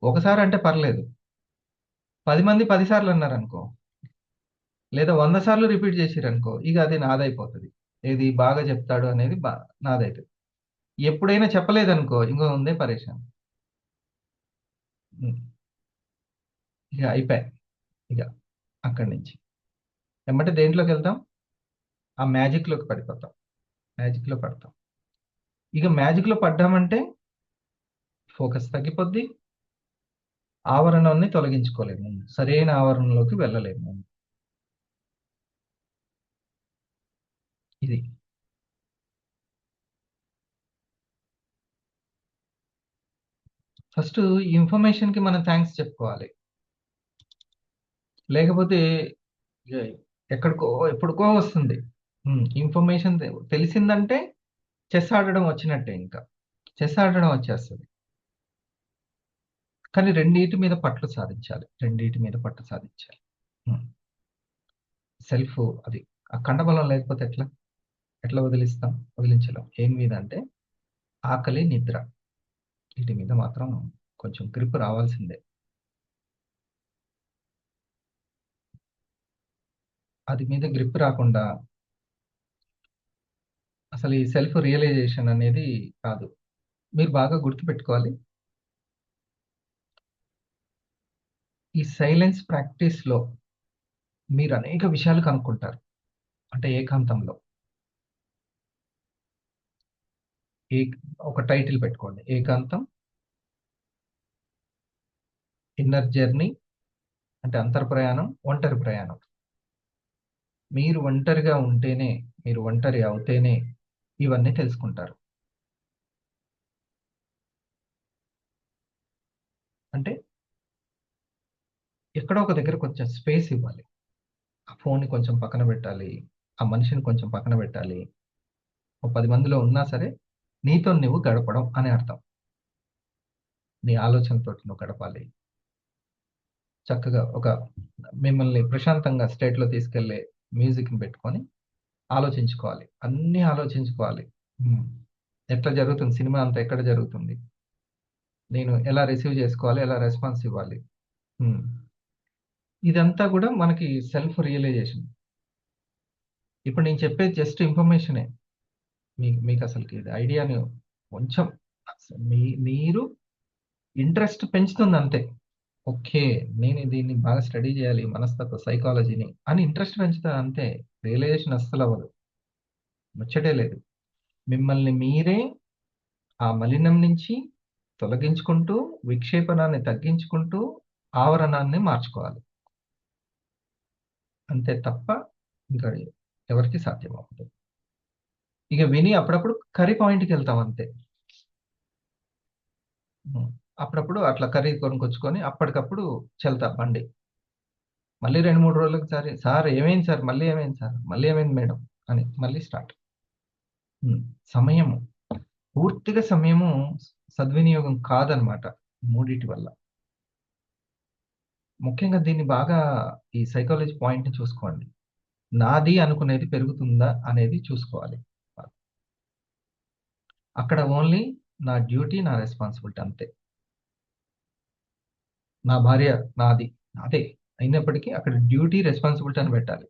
ఒకసారి అంటే పర్లేదు, 10 మంది 10 సార్లు అన్నారు అనుకో, లేదా 100 సార్లు రిపీట్ చేసిరు అనుకో, ఇక అది నాదైపోతుంది. ఏది బాగా చెప్తాడు అనేది నాదైతుంది. ఎప్పుడైనా చెప్పలేదనుకో ఇంకో ఉందే పరేషాన్. ఇక అయిపోయాయి. ఇక అక్కడి నుంచి ఏమంటే దేంట్లోకి వెళ్తాం? ఆ మ్యాజిక్ లోకి పడిపోతాం, మ్యాజిక్ లో పడతాం. ఇక మ్యాజిక్ లో పడ్డామంటే ఫోకస్ తగ్గిపోద్ది, ఆవరణాన్ని తొలగించుకోలేము, సరైన ఆవరణలోకి వెళ్ళలేము. ఇది ఫస్ట్ ఇన్ఫర్మేషన్ కి మనం థ్యాంక్స్ చెప్పుకోవాలి. లేకపోతే ఇక ఎక్కడికో ఎప్పటికో వస్తుంది ఇన్ఫర్మేషన్. తెలిసిందంటే చెస్ ఆడడం వచ్చినట్టే, ఇంకా చెస్ ఆడడం వచ్చేస్తుంది. కానీ రెండింటి మీద పట్టు సాధించాలి, రెండింటి మీద పట్టు సాధించాలి. సెల్ఫ్ అది ఆ కండబలం లేకపోతే ఎట్లా ఎట్లా వదిలించలేం. ఏం మీద అంటే ఆకలి, నిద్ర, వీటి మీద మాత్రం కొంచెం గ్రిప్ రావాల్సిందే. అది మీద గ్రిప్ రాకుండా అసలు ఈ సెల్ఫ్ రియలైజేషన్ అనేది కాదు. మీరు బాగా గుర్తుపెట్టుకోవాలి. ఈ సైలెన్స్ ప్రాక్టీస్‌లో మీరు అనేక విషయాలు కనుక్కుంటారు. అంటే ఏకాంతంలో. ఏక్ ఒక టైటిల్ పెట్టుకోండి. ఏకాంతం, ఇన్నర్ జర్నీ అంటే అంతర్ప్రయాణం, ఒంటరి ప్రయాణం. మీరు ఒంటరిగా ఉంటేనే, మీరు ఒంటరి అవుతేనే ఇవన్నీ తెలుసుకుంటారు. అంటే ఎక్కడో ఒక దగ్గర కొంచెం స్పేస్ ఇవ్వాలి. ఆ ఫోన్‌ని కొంచెం పక్కన పెట్టాలి. ఆ మనిషిని కొంచెం పక్కన పెట్టాలి. ఓ 10 మందిలో ఉన్నా సరే, నీతో నువ్వు గడపడం అని అర్థం. నీ ఆలోచనతోటి నువ్వు గడపాలి. చక్కగా ఒక మిమ్మల్ని ప్రశాంతంగా స్టేట్‌లో తీసుకెళ్ళే మ్యూజిక్‌ని పెట్టుకొని ఆలోచించుకోవాలి. అన్నీ ఆలోచించుకోవాలి. హ్మ్. ఎట్లా జరుగుతుంది? సినిమా అంతా ఎక్కడ జరుగుతుంది? నేను ఎలా రిసీవ్ చేసుకోవాలి? ఎలా రెస్పాన్స్ ఇవ్వాలి? హ్మ్. ఇదంతా గూడా మనకి సెల్ఫ్ రియలైజేషన్. ఇప్పుడు నేను చెప్పేది జస్ట్ ఇన్ఫర్మేషనే. మీకసలకి ఇది ఐడియాని కొంచెం మీరు ఇంట్రెస్ట్ పెంచుతుందంతే. ఓకే. నేను దీన్ని బాగా స్టడీ జేయాలి మనస్తత్వ సైకాలజీని అని ఇంట్రెస్ట్ పెంచుతదంతే. రియలైజేషన్ అస్సలవ్వదు. ముచ్చటే లేదు. మిమ్మల్ని మీరే ఆ మలినం నుంచి తొలగించుకుంటూ, విక్షేపణాన్ని తగ్గించుకుంటూ, ఆవరణాన్ని మార్చుకోవాలి. అంతే తప్ప ఇంకా ఎవరికీ సాధ్యమవ్వదు. ఇక విని అప్పుడప్పుడు కర్రీ పాయింట్‌కెళ్తాం అంతే. హ్మ్. అప్పుడప్పుడు అట్లా కర్రీ కొనుక్కొచ్చుకొని అప్పటికప్పుడు చెల్తా బండి. మళ్ళీ 2, 3 రోజులకి సారి సార్ ఏమైంది సార్? మళ్ళీ ఏమైంది సార్? మళ్ళీ ఏమైంది మేడం? అని మళ్ళీ స్టార్ట్. హ్మ్. సమయము. పూర్తిగా సమయము సద్వినియోగం కాదనమాట. మూడిటి వల్ల. ముఖ్యంగా దీన్ని బాగా ఈ సైకాలజీ పాయింట్‌ని చూసుకోండి. నాది అనుకునేది పెరుగుతుందా అనేది చూసుకోవాలి. అక్కడ ఓన్లీ నా డ్యూటీ, నా రెస్పాన్సిబిలిటీ అంతే. నా భార్య నాది. నాదే. అయినప్పటికీ అక్కడ డ్యూటీ, రెస్పాన్సిబిలిటీ అని పెట్టాలి.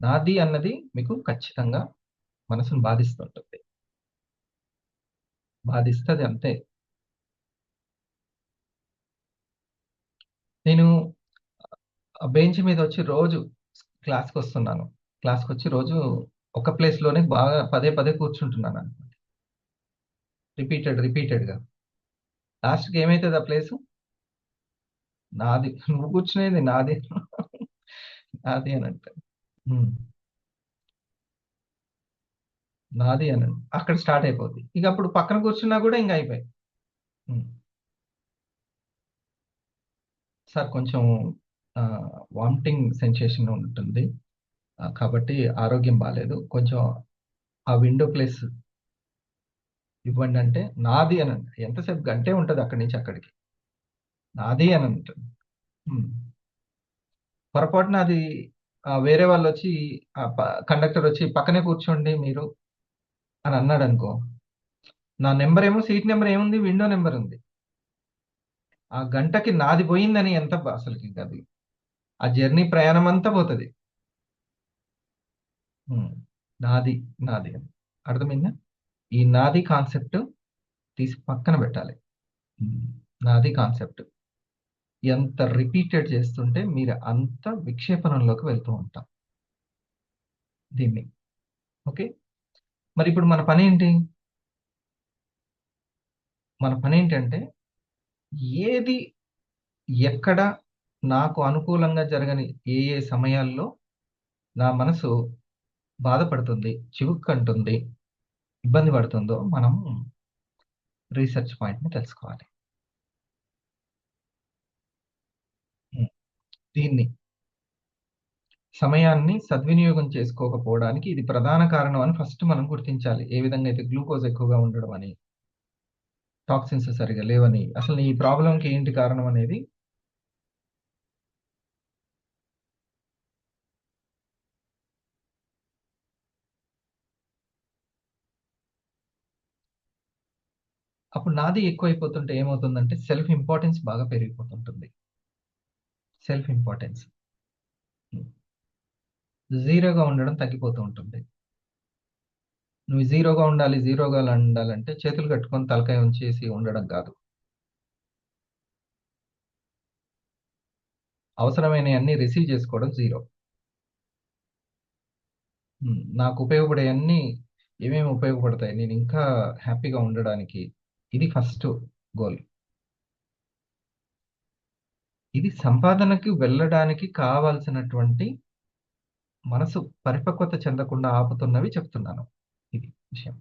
నాది అన్నది మీకు ఖచ్చితంగా మనసుని బాధిస్తుంటుంది. బాధిస్తది అంతే. నేను బెంచ్ మీదొచ్చి రోజు క్లాస్‌కొస్తున్నాను. క్లాస్‌కొచ్చి రోజు ఒక ప్లేస్‌లోనే బాగా పదే పదే కూర్చుంటున్నాననుకోండి. రిపీటెడ్‌గా. లాస్ట్‌కి ఏమైతది ఆ ప్లేసు? నాది. నువ్వు కూర్చునేది నాది. నాది అనంటాను. హ్మ్. నాది అనండి. అక్కడ స్టార్ట్ అయిపోద్ది. ఇక అప్పుడు పక్కన కూర్చున్నా గూడా ఇంక అయిపాయి. హ్మ్. సార్ కొంచెం వామిటింగ్ సెన్సేషన్ ఉంటుంది. కాబట్టి ఆరోగ్యం బాలేదు. కొంచెం ఆ విండో ప్లేస్ ఇవ్వండంటే, నాది అనండి. ఎంతసేపు గంటే ఉంటది అక్కడి నుంచి అక్కడికి. నాది అనంటాను. హ్మ్. పొరపాటున అది వేరే వాళ్ళొచ్చి కండక్టరొచ్చి పక్కనే కూర్చోండి మీరు అని అన్నాడనుకో, నా నంబరేమో సీట్ నంబర్ ఏముంది? విండో నంబర్ ఉంది. ఆ గంటకి నాది పోయిందని ఎంత అసలకింకది. ఆ జర్నీ ప్రయాణమంతా పోతది. హ్మ్. నాది, నాది అని. అర్థమైందా? ఈ నాది కాన్సెప్ట్ తీసి పక్కన పెట్టాలి. హ్మ్. నాది కాన్సెప్ట్. ఎంత రిపీటెడ్ చేస్తుంటే మీరు అంత విక్షేపణంలోకి వెళ్తూ ఉంటాం దీన్ని. ఓకే. మరిప్పుడు మన పనేంటి? మన పనేంటంటే ఏది, ఎక్కడ నాకు అనుకూలంగా జరగని ఏ సమయాల్లో నా మనసు బాధపడుతుంది, చివుక్కంటుంది, ఇబ్బంది పడుతుందో మనం రీసెర్చ్ పాయింట్‌ని తెలుసుకోవాలి. హ్మ్. దీన్ని సమయాన్ని సద్వినియోగం చేసుకోకపోవడానికి ఇది ప్రధాన కారణం అని ఫస్ట్ మనం గుర్తించాలి. ఏ విధంగా అయితే గ్లూకోజ్ ఎక్కువగా ఉండడం అని, టాక్సిన్స్ సరిగ్గా లేవని, అసలు ఈ ప్రాబ్లమ్‌కి ఏంటి కారణం అనేది అప్పుడు నాది ఎక్కువైపోతుంటే ఏమవుతుందంటే సెల్ఫ్ ఇంపార్టెన్స్ బాగా పెరిగిపోతుంటుంది. Self importance. హ్మ్. జీరోగా ఉండడం తగ్గిపోతూ ఉంటుంది. నువ్వు జీరోగా ఉండాలంటే చేతులు కట్టుకొని తలకాయ ఉంచేసి ఉండడం కాదు. అవసరమైన అన్ని రిసీవ్ చేసుకోవడం జీరో. నాకు ఉపయోగపడే అన్ని ఏమేమి ఉపయోగపడతాయి, నేను ఇంకా హ్యాపీగా ఉండడానికి, ఇది ఫస్ట్ గోల్. ఇది సంపాదనకి వెళ్ళడానికి కావాల్సినటువంటి మనసు పరిపక్వత చెందకుండా ఆపుతున్నవి చెప్తున్నాను. ఇది విషయం.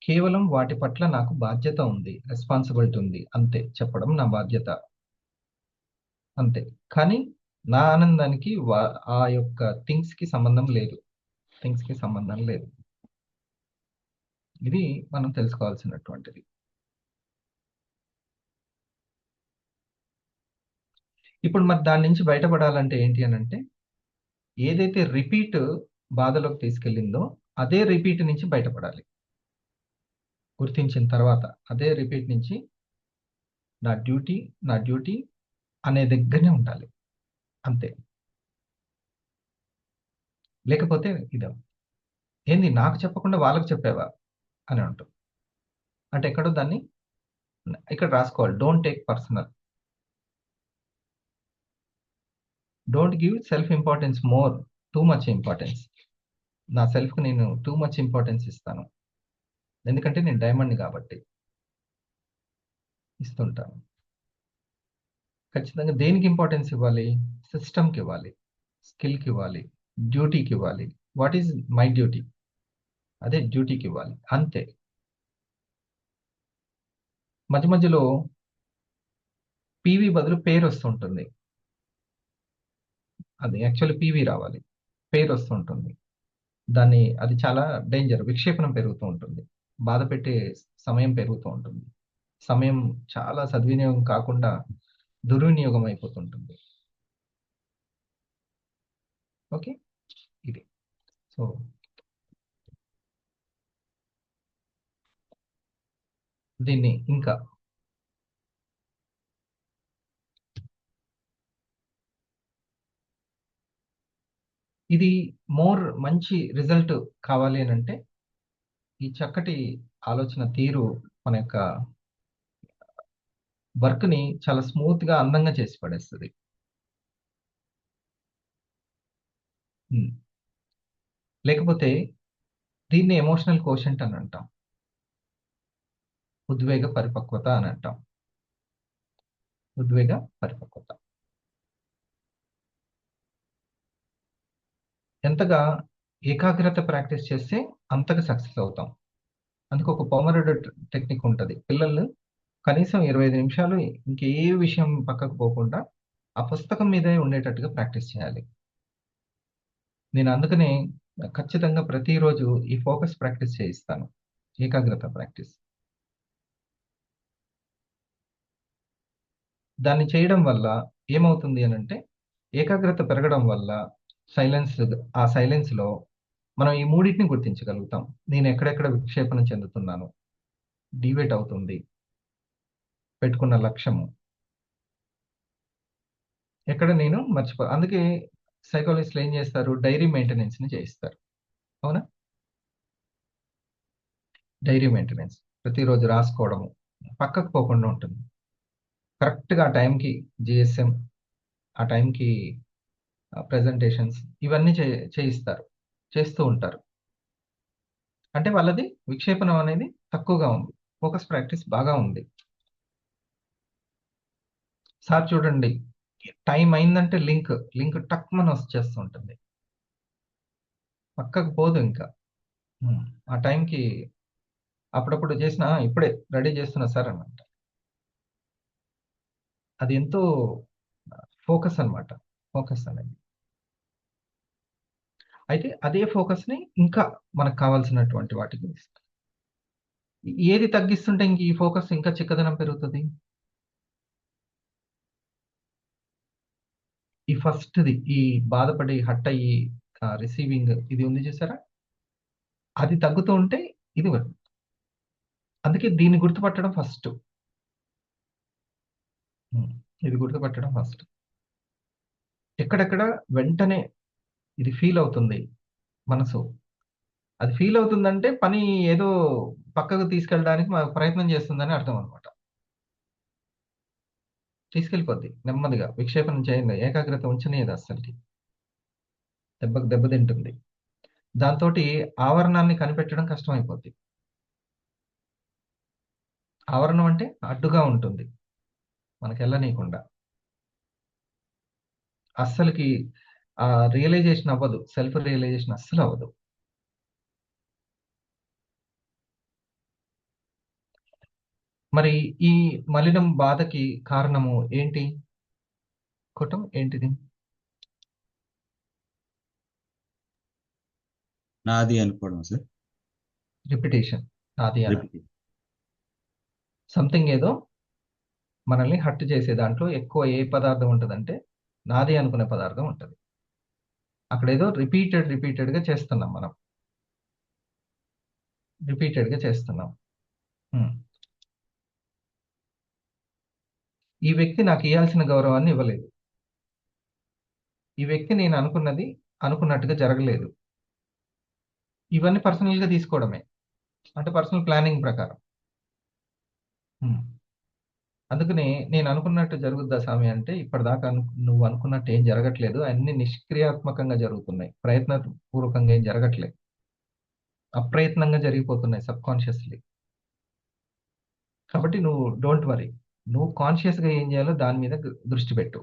కేవలం వాటి పట్ల నాకు బాధ్యత ఉంది, రెస్పాన్సిబిలిటీ ఉంది, అంతే. చెప్పడం నా బాధ్యత, అంతే. కానీ నా ఆనందానికి ఆ యొక్క థింగ్స్ కి సంబంధం లేదు. ఇది మనం తెలుసుకోవాల్సినటువంటిది. ఇప్పుడు మరి దాని నుంచి బయటపడాలంటే ఏంటి అని అంటే, ఏదైతే రిపీట్ బాధలోకి తీసుకెళ్ళిందో అదే రిపీట్ నుంచి బయటపడాలి. గుర్తించిన తర్వాత అదే రిపీట్ నుంచి నా డ్యూటీ అనే దగ్గరనే ఉండాలి, అంతే. లేకపోతే ఇదే ఏంది నాకు చెప్పకుండా వాళ్ళకి చెప్పావా అని అంటాం. అంటే ఎక్కడో దాన్ని ఇక్కడ రాసుకోవాలి. Don't take personal. Don't give self importance more, too much importance. నా సెల్ఫ్కి నేను టూ మచ్ ఇంపార్టెన్స్ ఇస్తాను, ఎందుకంటే నేను డైమండ్ని కాబట్టి ఇస్తుంటాను. ఖచ్చితంగా దేనికి ఇంపార్టెన్స్ ఇవ్వాలి? సిస్టమ్కి ఇవ్వాలి, స్కిల్కి ఇవ్వాలి, డ్యూటీకి ఇవ్వాలి. వాట్ ఈజ్ మై డ్యూటీ, అదే డ్యూటీకి ఇవ్వాలి, అంతే. మధ్య మధ్యలో పీవీ బదులు పేరు వస్తుంటుంది. అది యాక్చువల్లీ పీవీ రావాలి, పేరు వస్తుంటుంది. అది చాలా డేంజర్. విక్షేపణం పెరుగుతూ ఉంటుంది, బాధ పెట్టే సమయం పెరుగుతూ ఉంటుంది. సమయం చాలా సద్వినియోగం కాకుండా దుర్వినియోగం అయిపోతుంటుంది. ఓకే, ఇది. సో దీన్ని ఇంకా ఇది మంచి రిజల్ట్ కావాలి అని అంటే, ఈ చక్కటి ఆలోచన తీరు మన యొక్క వర్క్ ని చాలా స్మూత్ గా అందంగా చేసి పడేస్తుంది. లేకపోతే దీన్ని ఎమోషనల్ కోషెంట్ అని అంటాం, ఉద్వేగ పరిపక్వత అని అంటాం. ఉద్వేగ పరిపక్వత ఎంతగా ఏకాగ్రత ప్రాక్టీస్ చేస్తే అంతగా సక్సెస్ అవుతాం. అందుకు ఒక పొమరోడో టెక్నిక్ ఉంటుంది. పిల్లలు కనీసం 25 నిమిషాలు ఇంకే విషయం పక్కకు పోకుండా ఆ పుస్తకం మీదే ఉండేటట్టుగా ప్రాక్టీస్ చేయాలి. నేను అందుకనే ఖచ్చితంగా ప్రతిరోజు ఈ ఫోకస్ ప్రాక్టీస్ చేయిస్తాను, ఏకాగ్రత ప్రాక్టీస్. దాన్ని చేయడం వల్ల ఏమవుతుంది అని అంటే, ఏకాగ్రత పెరగడం వల్ల ఆ సైలెన్స్లో మనం ఈ మూడింటిని గుర్తించగలుగుతాం. నేను ఎక్కడెక్కడ విక్షేపణం చెందుతున్నాను, డివేట్ అవుతుంది, పెట్టుకున్న లక్ష్యము ఎక్కడ నేను అందుకే సైకాలజిస్టులు ఏం చేస్తారు, డైరీ మెయింటెనెన్స్ ని చేయిస్తారు. అవునా? డైరీ మెయింటెనెన్స్ ప్రతిరోజు రాసుకోవడము పక్కకు పోకుండా ఉంటుంది. కరెక్ట్గా ఆ టైంకి జిఎస్ఎం, ఆ టైంకి ప్రెజెంటేషన్స్ ఇవన్నీ చేయిస్తారు, చేస్తూ ఉంటారు. అంటే వాళ్ళది విక్షేపణం అనేది తక్కువగా ఉంది, ఫోకస్ ప్రాక్టీస్ బాగా ఉంది. సార్ చూడండి, టైం అయిందంటే లింక్ టక్ మన వచ్చేస్తూ ఉంటుంది, పక్కకు పోదు ఇంకా. ఆ టైంకి అప్పుడప్పుడు చేసిన ఇప్పుడే రెడీ చేస్తున్నా సార్ అన్నమాట. అది ఎంతో ఫోకస్ అన్నమాట, ఫోకస్ అనేది. అయితే అదే ఫోకస్ ని ఇంకా మనకు కావాల్సినటువంటి వాటికి ఇస్తాం. ఏది తగ్గిస్తుంటే ఇంక ఈ ఫోకస్ ఇంకా చిక్కదనం పెరుగుతుంది? ఈ ఫస్ట్ది, ఈ బాధపడి హట్ అయ్యి రిసీవింగ్ ఇది ఉంది చూసారా, అది తగ్గుతూ ఉంటే ఇది అందుకే దీన్ని గుర్తుపట్టడం ఫస్ట్. ఇది గుర్తుపట్టడం ఫస్ట్. ఎక్కడెక్కడ వెంటనే ఇది ఫీల్ అవుతుంది మనసు. అది ఫీల్ అవుతుందంటే పని ఏదో పక్కకు తీసుకెళ్ళడానికి ప్రయత్నం చేస్తుందని అర్థం అనమాట. తీసుకెళ్ళిపోద్ది నెమ్మదిగా, విక్షేపణం చేయండి, ఏకాగ్రత ఉంచనీయదు అస్సలకి, దెబ్బకు దెబ్బతింటుంది. దాంతోటి ఆవరణాన్ని కనిపెట్టడం కష్టమైపోద్ది. ఆవరణం అంటే అడ్డుగా ఉంటుంది మనకి వెళ్ళనీయకుండా. అస్సలకి రియలైజేషన్ అవ్వదు, సెల్ఫ్ రియలైజేషన్ అస్సలు అవ్వదు. మరి ఈ మలినం బాధకి కారణము ఏంటి? కుటం ఏంటిది? నాది అనుకోవడం సార్. రిపిటేషన్. నాది అని రిపీట్. సంథింగ్ ఏదో మనల్ని హర్ట్ చేసే దాంట్లో ఎక్కువ ఏ పదార్థం ఉంటుందంటే నాది అనుకునే పదార్థం ఉంటుంది. అక్కడ ఏదో రిపీటెడ్గా చేస్తున్నాం మనం, రిపీటెడ్గా చేస్తున్నాం. ఈ వ్యక్తి నాకు ఇవ్వాల్సిన గౌరవాన్ని ఇవ్వలేదు, ఈ వ్యక్తి నేను అనుకున్నది అనుకున్నట్టుగా జరగలేదు. ఇవన్నీ పర్సనల్గా తీసుకోవడమే, అంటే పర్సనల్ ప్లానింగ్ ప్రకారం. అందుకనే నేను అనుకున్నట్టు జరుగుద్దా స్వామి అంటే, ఇప్పటిదాకా నువ్వు అనుకున్నట్టు ఏం జరగట్లేదు, అన్ని నిష్క్రియాత్మకంగా జరుగుతున్నాయి, ప్రయత్నపూర్వకంగా ఏం జరగట్లేదు, అప్రయత్నంగా జరిగిపోతున్నాయి సబ్కాన్షియస్లీ. కాబట్టి నువ్వు డోంట్ వరీ, నువ్వు కాన్షియస్గా ఏం చేయాలో దాని మీద దృష్టి పెట్టు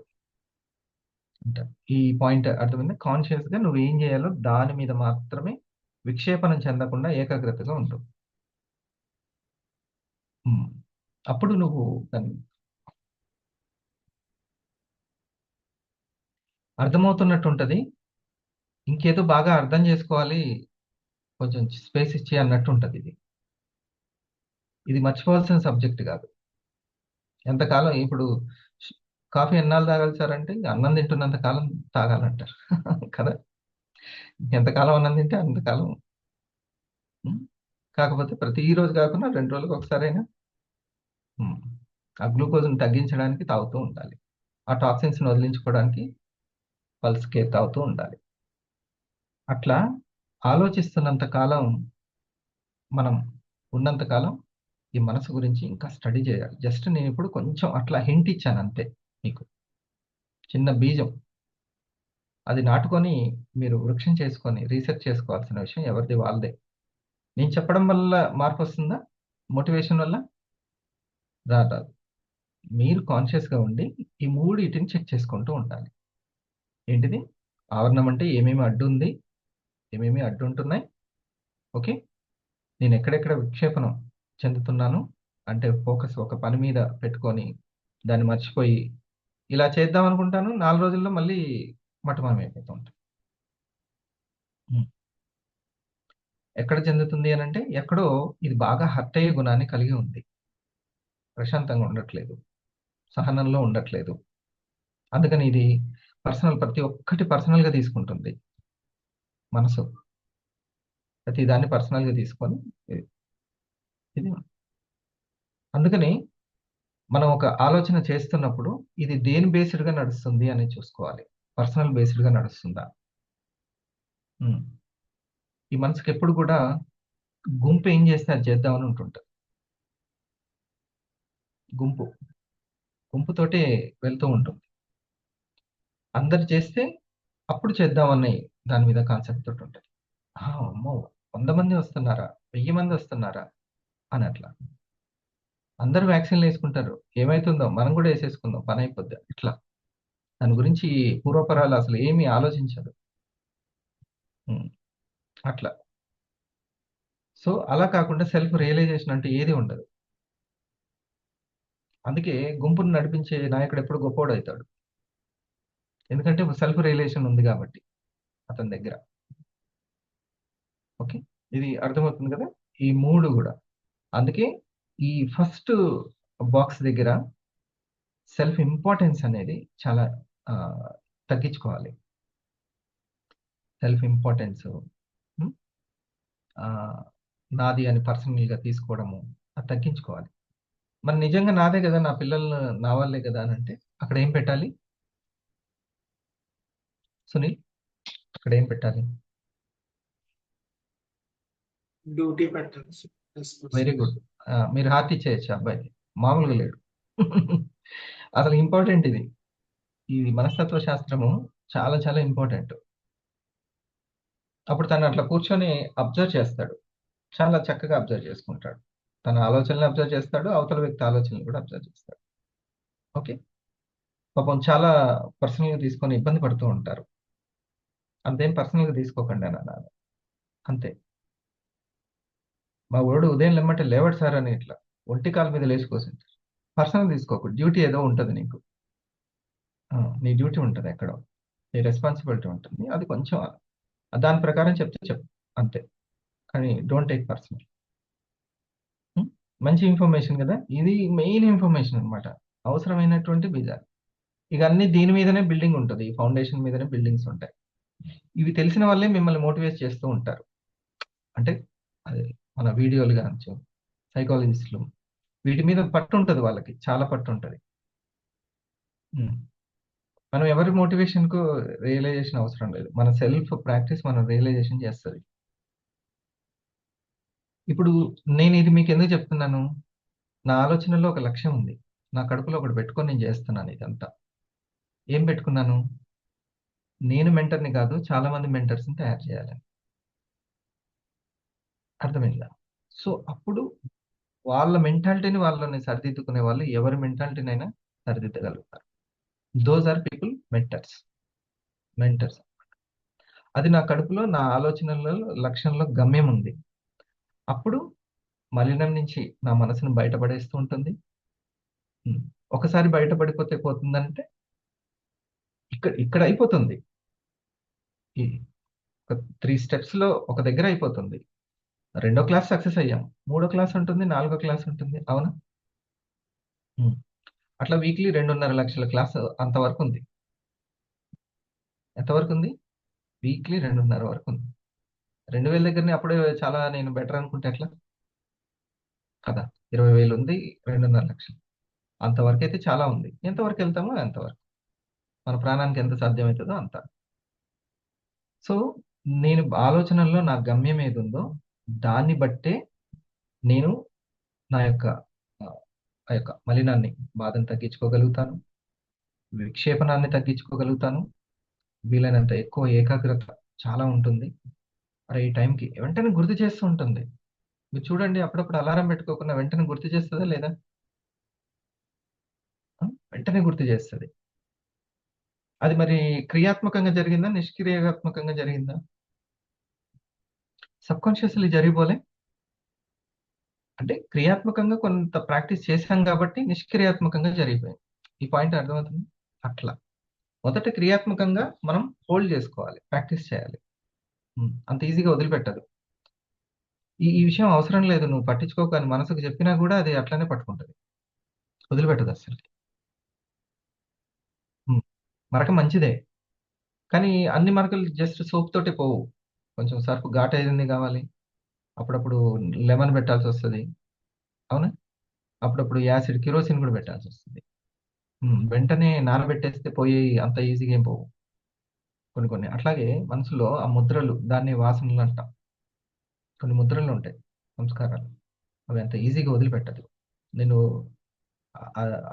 అంట. ఈ పాయింట్ అర్థమైంది. కాన్షియస్గా నువ్వు ఏం చేయాలో దాని మీద మాత్రమే విక్షేపణం చెందకుండా ఏకాగ్రతగా ఉంటుంది. అప్పుడు నువ్వు దాన్ని అర్థమవుతున్నట్టు ఉంటుంది. ఇంకేదో బాగా అర్థం చేసుకోవాలి, కొంచెం స్పేస్ ఇచ్చి అన్నట్టు ఉంటుంది. ఇది మర్చిపోవాల్సిన సబ్జెక్ట్ కాదు. ఎంతకాలం ఇప్పుడు కాఫీ ఎన్నాళ్ళు తాగాలి సార్ అంటే, అన్నం తింటున్నంత కాలం తాగాలంటారు కదా. ఎంతకాలం అన్నం తింటే అంతకాలం. కాకపోతే ప్రతిరోజు కాకుండా 2 రోజులకు ఒకసారైనా ఆ గ్లూకోజ్ని తగ్గించడానికి తాగుతూ ఉండాలి, ఆ టాక్సిన్స్ని వదిలించుకోవడానికి పల్స్ కేర్ తాగుతూ ఉండాలి. అట్లా ఆలోచిస్తున్నంత కాలం, మనం ఉన్నంత కాలం ఈ మనసు గురించి ఇంకా స్టడీ చేయాలి. జస్ట్ నేను ఇప్పుడు కొంచెం అట్లా హింట్ ఇచ్చాను అంతే మీకు, చిన్న బీజం. అది నాటుకొని మీరు వృక్షం చేసుకొని రీసెర్చ్ చేసుకోవాల్సిన విషయం ఎవరిది వాళ్ళదే. నేను చెప్పడం వల్ల మార్పు వస్తుందా? మోటివేషన్ వల్ల రాదు. మీరు కాన్షియస్గా ఉండి ఈ మూడింటిని చెక్ చేసుకుంటూ ఉండాలి. ఏంటిది? ఆవరణం అంటే ఏమేమి అడ్డు ఉంది, ఏమేమి అడ్డు ఉంటున్నాయి. ఓకే, నేను ఎక్కడెక్కడ విక్షేపణం చెందుతున్నాను అంటే ఫోకస్ ఒక పని మీద పెట్టుకొని దాన్ని మర్చిపోయి ఇలా చేద్దాం అనుకుంటాను, 4 రోజుల్లో మళ్ళీ మటమానం అయిపోతూ ఉంటాను. ఎక్కడ చెందుతుంది అని అంటే, ఎక్కడో ఇది బాగా హర్ట్ అయ్యే గుణాన్ని కలిగి ఉంది, ప్రశాంతంగా ఉండట్లేదు, సహనంలో ఉండట్లేదు. అందుకని ఇది పర్సనల్, ప్రతి ఒక్కటి పర్సనల్గా తీసుకుంటుంది మనసు. ప్రతి దాన్ని పర్సనల్గా తీసుకొని ఇది. అందుకని మనం ఒక ఆలోచన చేస్తున్నప్పుడు ఇది దేని బేస్డ్గా నడుస్తుంది అని చూసుకోవాలి. పర్సనల్ బేస్డ్గా నడుస్తుందా? ఈ మనసుకి ఎప్పుడు కూడా గుంపు ఏం చేస్తే అది చేద్దామని ఉంటుంటుంది. గుంపుతోటే వెళ్తూ ఉంటుంది. అందరు చేస్తే అప్పుడు చేద్దామని దాని మీద కాన్సెప్ట్ తోటి ఉంటుంది. అమ్మో 100 మంది వస్తున్నారా, 1000 మంది వస్తున్నారా అని అట్లా. అందరూ వ్యాక్సిన్లు వేసుకుంటారు, ఏమైతుందో మనం కూడా వేసేసుకుందాం, పని అయిపోద్ది ఇట్లా. దాని గురించి పూర్వపరాలు అసలు ఏమీ ఆలోచించదు అట్లా. సో అలా కాకుండా సెల్ఫ్ రియలైజేషన్ అంటే ఏది ఉండదు. అందుకే గుంపును నడిపించే నాయకుడు ఎప్పుడు గొప్పోడు అవుతాడు, ఎందుకంటే సెల్ఫ్ రియలైజేషన్ ఉంది కాబట్టి అతని దగ్గర. ఓకే, ఇది అర్థమవుతుంది కదా, ఈ 3 కూడా. అందుకే ఈ ఫస్ట్ బాక్స్ దగ్గర సెల్ఫ్ ఇంపార్టెన్స్ అనేది చాలా తగ్గించుకోవాలి. సెల్ఫ్ ఇంపార్టెన్స్ ఆ, నాది అని పర్సనల్గా తీసుకోవడము అది తగ్గించుకోవాలి. మరి నిజంగా నాదే కదా, నా పిల్లలు నా వాళ్ళే కదా అని అంటే అక్కడ ఏం పెట్టాలి సునీల్? అక్కడ ఏం పెట్టాలి? డ్యూటీ పెట్టాలి సార్. Very good. మీరు హార్ట్ ఇచ్చేయచ్చు అబ్బాయికి, మామూలుగా లేడు. అసలు ఇంపార్టెంట్ ఇది. ఇది మనస్తత్వ శాస్త్రము చాలా చాలా ఇంపార్టెంట్. అప్పుడు తను అట్లా కూర్చొని అబ్జర్వ్ చేస్తాడు, చాలా చక్కగా అబ్జర్వ్ చేసుకుంటాడు. తన ఆలోచనలు అబ్జర్వ్ చేస్తాడు, అవతల వ్యక్తి ఆలోచనలు కూడా అబ్జర్వ్ చేస్తాడు. ఓకే. పాపం చాలా పర్సనల్గా తీసుకొని ఇబ్బంది పడుతూ ఉంటారు. అంతేం పర్సనల్గా తీసుకోకండి అని అన్నాను. అంతే. మా వాడు ఉదయం లెమ్మంటే లేవడు సార్ అని ఇట్లా ఒంటి కాలు మీద లేచుకోసింది. పర్సనల్ తీసుకోకు, డ్యూటీ ఏదో ఉంటుంది నీకు. నీ డ్యూటీ ఉంటుంది ఎక్కడో, నీ రెస్పాన్సిబిలిటీ ఉంటుంది, అది కొంచెం దాని ప్రకారం చెప్తే చెప్పు, అంతే. కానీ డోంట్ టేక్ పర్సనల్. మంచి ఇన్ఫర్మేషన్ కదా ఇది, మెయిన్ ఇన్ఫర్మేషన్ అన్నమాట, అవసరమైనటువంటి బీజాలు. ఇక అన్ని దీని మీదనే బిల్డింగ్ ఉంటుంది, ఈ ఫౌండేషన్ మీదనే బిల్డింగ్స్ ఉంటాయి. ఇవి తెలిసిన వాళ్ళే మిమ్మల్ని మోటివేట్ చేస్తూ ఉంటారు. అంటే అదే మన వీడియోలు కావచ్చు, సైకాలజిస్టులు, వీటి మీద పట్టు ఉంటుంది వాళ్ళకి, చాలా పట్టు ఉంటుంది. మనం ఎవరి మోటివేషన్కు రియలైజేషన్ అవసరం లేదు, మన సెల్ఫ్ ప్రాక్టీస్ మనం రియలైజేషన్ చేస్తుంది. ఇప్పుడు నేను ఇది మీకు ఎందుకు చెప్తున్నాను? నా ఆలోచనలో ఒక లక్ష్యం ఉంది, నా కడుపులో ఒకటి పెట్టుకొని నేను చేస్తున్నాను ఇదంతా. ఏం పెట్టుకున్నాను? నేను మెంటర్ని కాదు, చాలా మంది మెంటర్స్ని తయారు చేయాలని. అర్థమైందా? సో అప్పుడు వాళ్ళ మెంటాలిటీని వాళ్ళని సరిదిద్దుకునే వాళ్ళు ఎవరి మెంటాలిటీనైనా సరిదిద్దగలుగుతారు. Those are people mentors. Mentors. అది నా కడుపులో, నా ఆలోచనలలో, లక్ష్యంలో గమ్యం ఉంది. అప్పుడు మలినం నుంచి నా మనసును బయటపడేస్తూ ఉంటుంది. ఒకసారి బయటపడిపోతే పోతుందంటే ఇక్కడ ఇక్కడ అయిపోతుంది. ఈ ఒక 3 స్టెప్స్లో ఒక దగ్గర అయిపోతుంది. 2వ క్లాస్ సక్సెస్ అయ్యాం, 3వ క్లాస్ ఉంటుంది, 4వ క్లాస్ ఉంటుంది, అవునా? అట్లా వీక్లీ 2.5 లక్షల క్లాస్ అంతవరకు ఉంది. ఎంతవరకు ఉంది? వీక్లీ 2.5 వరకు ఉంది. 2000 దగ్గరనే అప్పుడే చాలా నేను బెటర్ అనుకుంటే ఎట్లా కదా? 20,000 ఉంది, 2.5 లక్షలు, అంతవరకు అయితే చాలా ఉంది. ఎంతవరకు వెళ్తామో అంతవరకు, మన ప్రాణానికి ఎంత సాధ్యమవుతుందో అంత. సో నేను ఆలోచనల్లో నా గమ్యం ఏది ఉందో దాన్ని బట్టే నేను నా యొక్క ఆ యొక్క మలినాన్ని, బాధను తగ్గించుకోగలుగుతాను, విక్షేపణాన్ని తగ్గించుకోగలుగుతాను. వీలైనంత ఎక్కువ ఏకాగ్రత చాలా ఉంటుంది. అరే ఈ టైంకి వెంటనే గుర్తు చేస్తూ ఉంటుంది. మీరు చూడండి, అప్పుడప్పుడు అలారం పెట్టుకోకుండా వెంటనే గుర్తు చేస్తుందా లేదా? వెంటనే గుర్తు చేస్తుంది. అది మరి క్రియాత్మకంగా జరిగిందా, నిష్క్రియాత్మకంగా జరిగిందా? సబ్ కాన్షియస్లీ జరిగిపోలే. అంటే క్రియాత్మకంగా కొంత ప్రాక్టీస్ చేశాం కాబట్టి నిష్క్రియాత్మకంగా జరిగిపోయింది. ఈ పాయింట్ అర్థమవుతుంది? అట్లా మొదట క్రియాత్మకంగా మనం హోల్డ్ చేసుకోవాలి, ప్రాక్టీస్ చేయాలి. అంత ఈజీగా వదిలిపెట్టదు. ఈ ఈ విషయం అవసరం లేదు, నువ్వు పట్టించుకోకు అని మనసుకు చెప్పినా కూడా అది అట్లానే పట్టుకుంటుంది, వదిలిపెట్టదు అసలు. మరక మంచిదే, కానీ అన్ని మరకలు జస్ట్ సోప్ తోటే పోవు. కొంచెం సర్ఫ్ ఘాట్ అయింది కావాలి, అప్పుడప్పుడు లెమన్ పెట్టాల్సి వస్తుంది, అవునా? అప్పుడప్పుడు యాసిడ్, కిరోసిన్ కూడా పెట్టాల్సి వస్తుంది. వెంటనే నానబెట్టేస్తే పోయి అంత ఈజీగా ఏం పోవు కొన్ని కొన్ని. అట్లాగే మనసులో ఆ ముద్రలు, దాన్ని వాసనలు అంటాం. కొన్ని ముద్రలు ఉంటాయి, సంస్కారాలు, అవి అంత ఈజీగా వదిలిపెట్టదు. నేను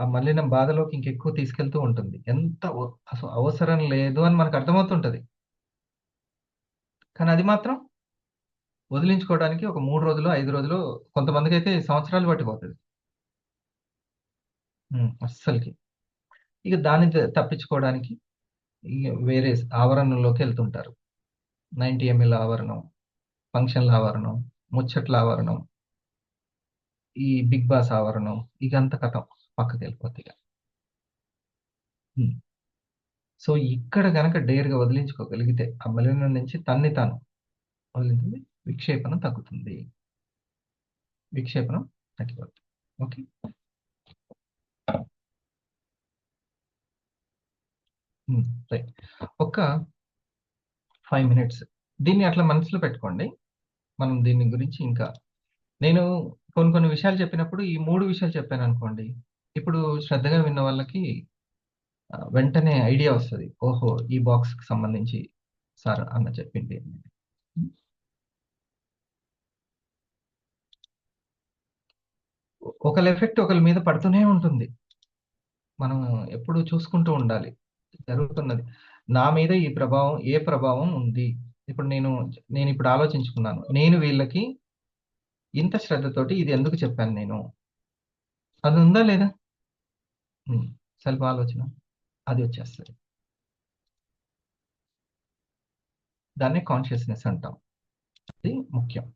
ఆ మలినం బాధలోకి ఇంకెక్కువ తీసుకెళ్తూ ఉంటుంది. ఎంత అసలు అవసరం లేదు అని మనకు అర్థమవుతుంటది, కానీ అది మాత్రం వదిలించుకోవడానికి ఒక 3 రోజులు, 5 రోజులు, కొంతమందికి అయితే సంవత్సరాలు పట్టిపోతుంది అస్సలకి. ఇక దాన్ని తప్పించుకోవడానికి ఇక వేరే ఆవరణలోకి వెళ్తుంటారు. 90 ml ఆవరణం, ఫంక్షన్ల ఆవరణం, ముచ్చట్ల ఆవరణం, ఈ బిగ్ బాస్ ఆవరణం, ఇక అంత కథం పక్కకి వెళ్ళిపోతుంది ఇక. సో ఇక్కడ గనక డేర్గా వదిలించుకోగలిగితే ఆ మలినం నుంచి తన్ని తాను వదిలింది, విక్షేపణం తగ్గుతుంది, విక్షేపణం తగ్గిపోతుంది. ఓకే. రైట్. ఒక 5 minutes దీన్ని అట్లా మనసులో పెట్టుకోండి. మనం దీని గురించి ఇంకా నేను కొన్ని విషయాలు చెప్పినప్పుడు ఈ 3 విషయాలు చెప్పాను అనుకోండి. ఇప్పుడు శ్రద్ధగా విన్న వాళ్ళకి వెంటనే ఐడియా వస్తది. ఓహో! ఈ బాక్స్‌కి సంబంధించి సార్ అన్న చెప్పింది. ఒకళ్ళ ఎఫెక్ట్ ఒకళ్ళ మీద పడుతూనే ఉంటుంది. మనం ఎప్పుడు చూసుకుంటూ ఉండాలి. జరుగుతున్నది. నా మీద ఈ ప్రభావం ఏ ప్రభావం ఉంది? ఇప్పుడు నేనిప్పుడు ఆలోచించుకున్నాను. నేను వీళ్ళకి ఇంత శ్రద్ధతోటి ఇది ఎందుకు చెప్పాను నేను? అది ఉందా లేదా? హ్మ్. స్వల్ప ఆలోచన. అది వచ్చేస్తది. దాన్నే కాన్షియస్‌నెస్ అంటాం. అది ముఖ్యం.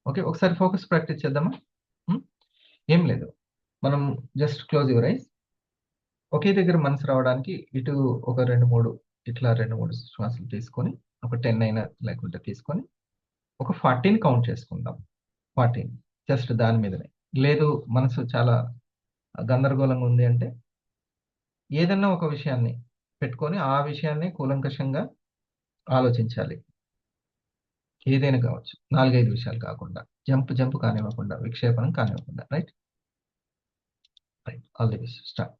ఓకే. ఒకసారి ఫోకస్ ప్రాక్టీస్ చేద్దామా? హ్మ్. ఏం లేదు. మనం జస్ట్ క్లోజ్ యువర్ ఐస్. ఒకే దగ్గర మనసు రావడానికి ఇటు ఒక 2, 3 ఇట్లా 2, 3 శ్వాసలు తీసుకొని, ఒక 10 అయినా లేకుంటే తీసుకొని, ఒక 14 కౌంట్ చేసుకుందాం. 14 జస్ట్ దాని మీదనే. లేదు మనసు చాలా గందరగోళంగా ఉంది అంటే, ఏదన్నా ఒక విషయాన్ని పెట్టుకొని, ఆ విషయాన్ని కూలంకషంగా ఆలోచించాలి. ఏదైనా కావచ్చు. 4, 5 విషయాలు కాకుండా. జంప్ కానివ్వకుండా, విక్షేపణం కానివ్వకుండా. Right? Right. All the best. Start.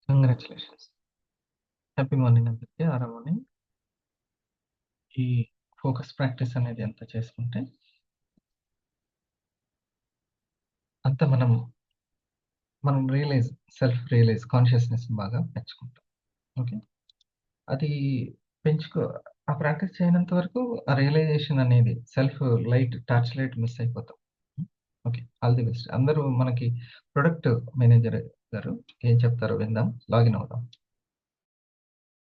Congratulations. Happy morning అందరికీ. ఆరో మార్నింగ్. ఈ ఫోకస్ ప్రాక్టీస్ అనేది ఎంత చేసుకుంటే అంత మనం సెల్ఫ్ రియలైజ్ కాన్షియస్నెస్ బాగా పెంచుకుంటాం. ఓకే, అది పెంచుకో ఆ ప్రాక్టీస్ చేయనంత వరకు ఆ రియలైజేషన్ అనేది సెల్ఫ్ టార్చ్ లైట్ మిస్ అయిపోతాం. Okay, all the best. అందరూ మనకి ప్రొడక్ట్ మేనేజర్ గారు ఏం చెప్తారో విందాం, లాగిన్ అవుదాం.